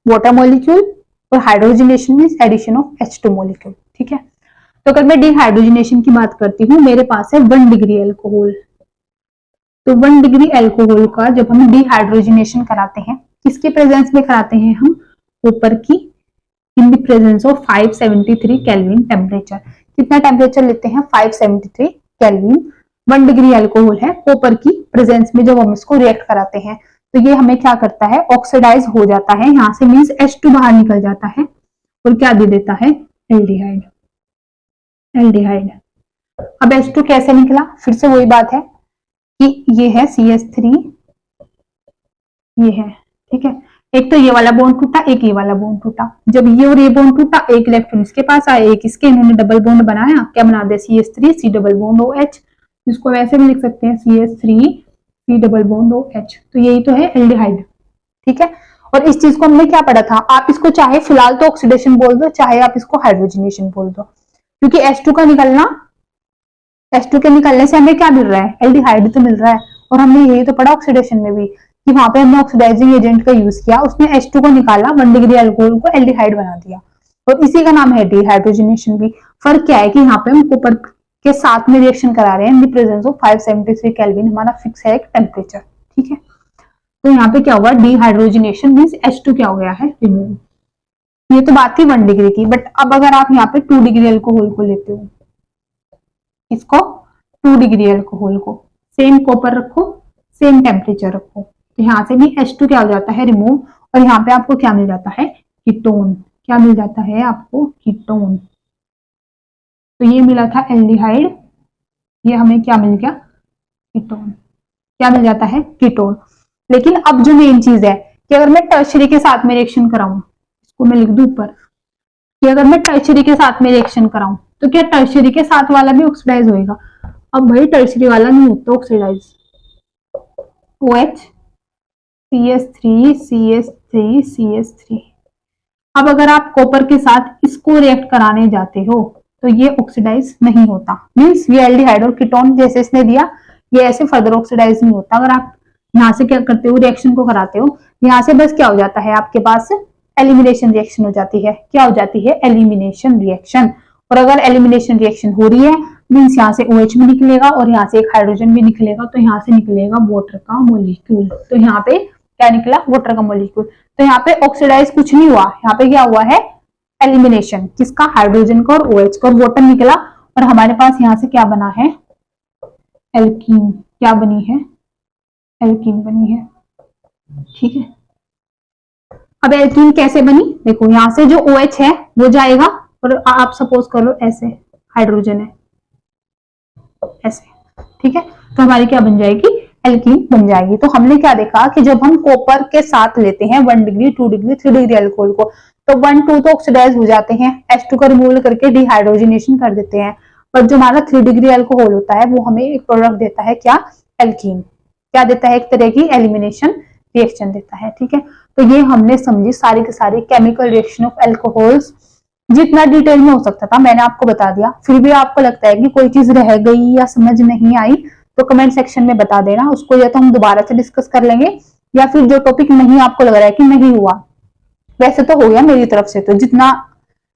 water molecule और hydrogenation means addition of H2 molecule. ठीक है, तो अगर मैं डिहाइड्रोजिनेशन की बात करती हूँ, मेरे पास है 1 डिग्री अल्कोहल। तो 1 डिग्री अल्कोहल का जब हम डिहाइड्रोजिनेशन कराते हैं, किसके प्रेजेंस में कराते हैं हम? ऊपर की, इन the presence of 573 kelvin temperature. कितना टेम्परेचर लेते हैं? 573 केल्विन। 1 डिग्री अल्कोहल है, कॉपर की प्रेजेंस में जब हम इसको रिएक्ट कराते हैं तो ये हमें क्या करता है? ऑक्सीडाइज हो जाता है यहाँ से, मीन्स H2 बाहर निकल जाता है और क्या दे देता है? एल्डिहाइड। एल्डिहाइड। अब H2 कैसे निकला? फिर से वही बात है कि ये है CH3, ये है। ठीक है, एक तो ये वाला बॉन्ड टूटा, एक ये वाला बॉन्ड टूटा। जब ये और ये बॉन्ड टूटा, एक इलेक्ट्रॉन इसके पास आया, एक इसके, इन्होंने डबल बॉन्ड बनाया। क्या बना दिया? CH3 C double bond OH। इसको वैसे भी लिख सकते हैं CH3 C double bond OH। तो यही तो है एल्डिहाइड। ठीक है, और इस चीज को हमने क्या पढ़ा था? आप इसको चाहे फिलहाल तो ऑक्सीडेशन बोल दो, चाहे आप इसको हाइड्रोजिनेशन बोल दो, क्योंकि H2 का निकलना, H2 के निकलने से हमें क्या मिल रहा है? एल्डिहाइड तो मिल रहा है। और हमने यही तो पढ़ा ऑक्सीडेशन में भी कि वहां पे हमने ऑक्सीडाइजिंग एजेंट का यूज किया, उसने H2 को निकाला, 1 डिग्री अल्कोहल को एल्डिहाइड बना दिया। और इसी का नाम है डिहाइड्रोजनेशन भी। फर्क क्या है कि यहाँ पे हम कॉपर के साथ में रिएक्शन करा रहे हैं इन द प्रेजेंस ऑफ 573 केल्विन, हमारा फिक्स है एक टेम्परेचर, ठीक है। तो यहाँ पे क्या हुआ, डिहाइड्रोजनेशन मींस H2 क्या हो गया है, रिमूव। ये तो बात थी 1 डिग्री की, बट अब अगर आप यहाँ पे 2 डिग्री अल्कोहल को लेते हो, इसको 2 डिग्री अल्कोहल को, सेम कॉपर रखो, सेम टेम्परेचर रखो, तो यहाँ से भी H2 क्या हो जाता है, रिमूव, और यहाँ पे आपको क्या मिल जाता है, कीटोन। क्या मिल जाता है आपको, कीटोन। तो ये मिला था एल्डिहाइड, ये हमें क्या मिल गया, कीटोन। क्या मिल जाता है, कीटोन। लेकिन अब जो मेन चीज है कि अगर मैं टर्शरी के साथ में रिएक्शन कराऊं, इसको मैं लिख दूं ऊपर, कि अगर मैं टर्शरी के साथ में रिएक्शन कराऊं तो क्या टर्शरी के साथ वाला भी ऑक्सीडाइज होएगा। अब भाई टर्शरी वाला नहीं होता oxidise, OH CH3 CH3 CH3। अब अगर आप कॉपर के साथ इसको रिएक्ट कराने जाते हो तो ये ऑक्सीडाइज नहीं होता, मींस ये एल्डिहाइड और कीटोन जैसे इसने दिया ये ऐसे फर्दर ऑक्सीडाइज नहीं होता। अगर आप यहाँ से क्या करते हो, रिएक्शन को कराते हो, यहाँ से बस क्या हो जाता है आपके पास, एलिमिनेशन रिएक्शन हो जाती है। क्या हो जाती है, एलिमिनेशन रिएक्शन। और अगर एलिमिनेशन रिएक्शन हो रही है मीन्स यहाँ से OH भी निकलेगा और यहाँ से एक हाइड्रोजन भी निकलेगा, तो यहाँ से निकलेगा वाटर का मोलिक्यूल। तो यहाँ पे क्या निकला, वाटर का मोलिक्यूल। तो यहाँ पे ऑक्सीडाइज कुछ नहीं हुआ, यहाँ पे क्या हुआ है, एलिमिनेशन, किसका, हाइड्रोजन का और OH का, और वाटर निकला, और हमारे पास यहाँ से क्या बना है, एल्कीन। क्या बनी है, एल्कीन बनी है, ठीक है। अब एल्कीन कैसे बनी, देखो यहाँ से जो OH है वो जाएगा, और आप सपोज करो ऐसे हाइड्रोजन है ऐसे, ठीक है, तो हमारी क्या बन जाएगी, एल्कीन बन जाएगी। तो हमने क्या देखा कि जब हम कॉपर के साथ लेते हैं 1 डिग्री 2 डिग्री 3 डिग्री अल्कोहल को, तो 1 2 तो ऑक्सीडाइज हो जाते हैं, H2 का रिमूवल करके डिहाइड्रोजनेशन कर देते हैं, पर जो हमारा 3 डिग्री अल्कोहल होता है वो हमें एक प्रोडक्ट देता है, क्या, एल्कीन। क्या देता है, एक तरह की एलिमिनेशन रिएक्शन देता है, ठीक है। तो ये हमने समझी सारी के सारी केमिकल रिएक्शन ऑफ अल्कोहल्स, जितना डिटेल में हो सकता था मैंने आपको बता दिया। फिर भी आपको लगता है कि कोई चीज रह गई या समझ नहीं आई तो कमेंट सेक्शन में बता देना, उसको या तो हम दोबारा से डिस्कस कर लेंगे, या फिर जो टॉपिक नहीं आपको लग रहा है कि नहीं हुआ, वैसे तो हो गया मेरी तरफ से, तो जितना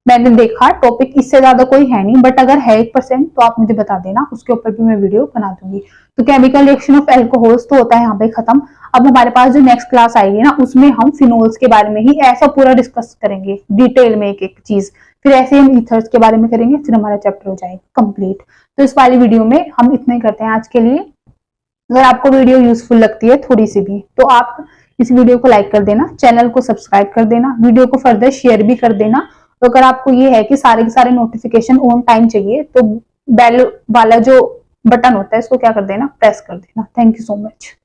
मैंने देखा टॉपिक इससे ज्यादा कोई है नहीं, बट अगर है 1% तो आप मुझे बता देना, उसके ऊपर भी मैं वीडियो बना दूंगी। तो केमिकल रिएक्शन ऑफ अल्कोहल्स तो होता है यहाँ पे खत्म। अब हमारे पास जो नेक्स्ट क्लास आएगी ना, उसमें हम फिनोल्स के बारे में ही ऐसा पूरा डिस्कस करेंगे डिटेल में, एक एक चीज, फिर ऐसे हम ईथर्स के बारे में करेंगे, फिर हमारा चैप्टर हो जाएगा कंप्लीट। तो इस वाली वीडियो में हम इतना ही करते हैं आज के लिए। अगर आपको वीडियो यूजफुल लगती है थोड़ी सी भी, तो आप इस वीडियो को लाइक कर देना, चैनल को सब्सक्राइब कर देना, वीडियो को फर्दर शेयर भी कर देना। तो अगर आपको ये है कि सारे के सारे नोटिफिकेशन ऑन टाइम चाहिए, तो बेल वाला जो बटन होता है इसको क्या कर देना, प्रेस कर देना। Thank you so much.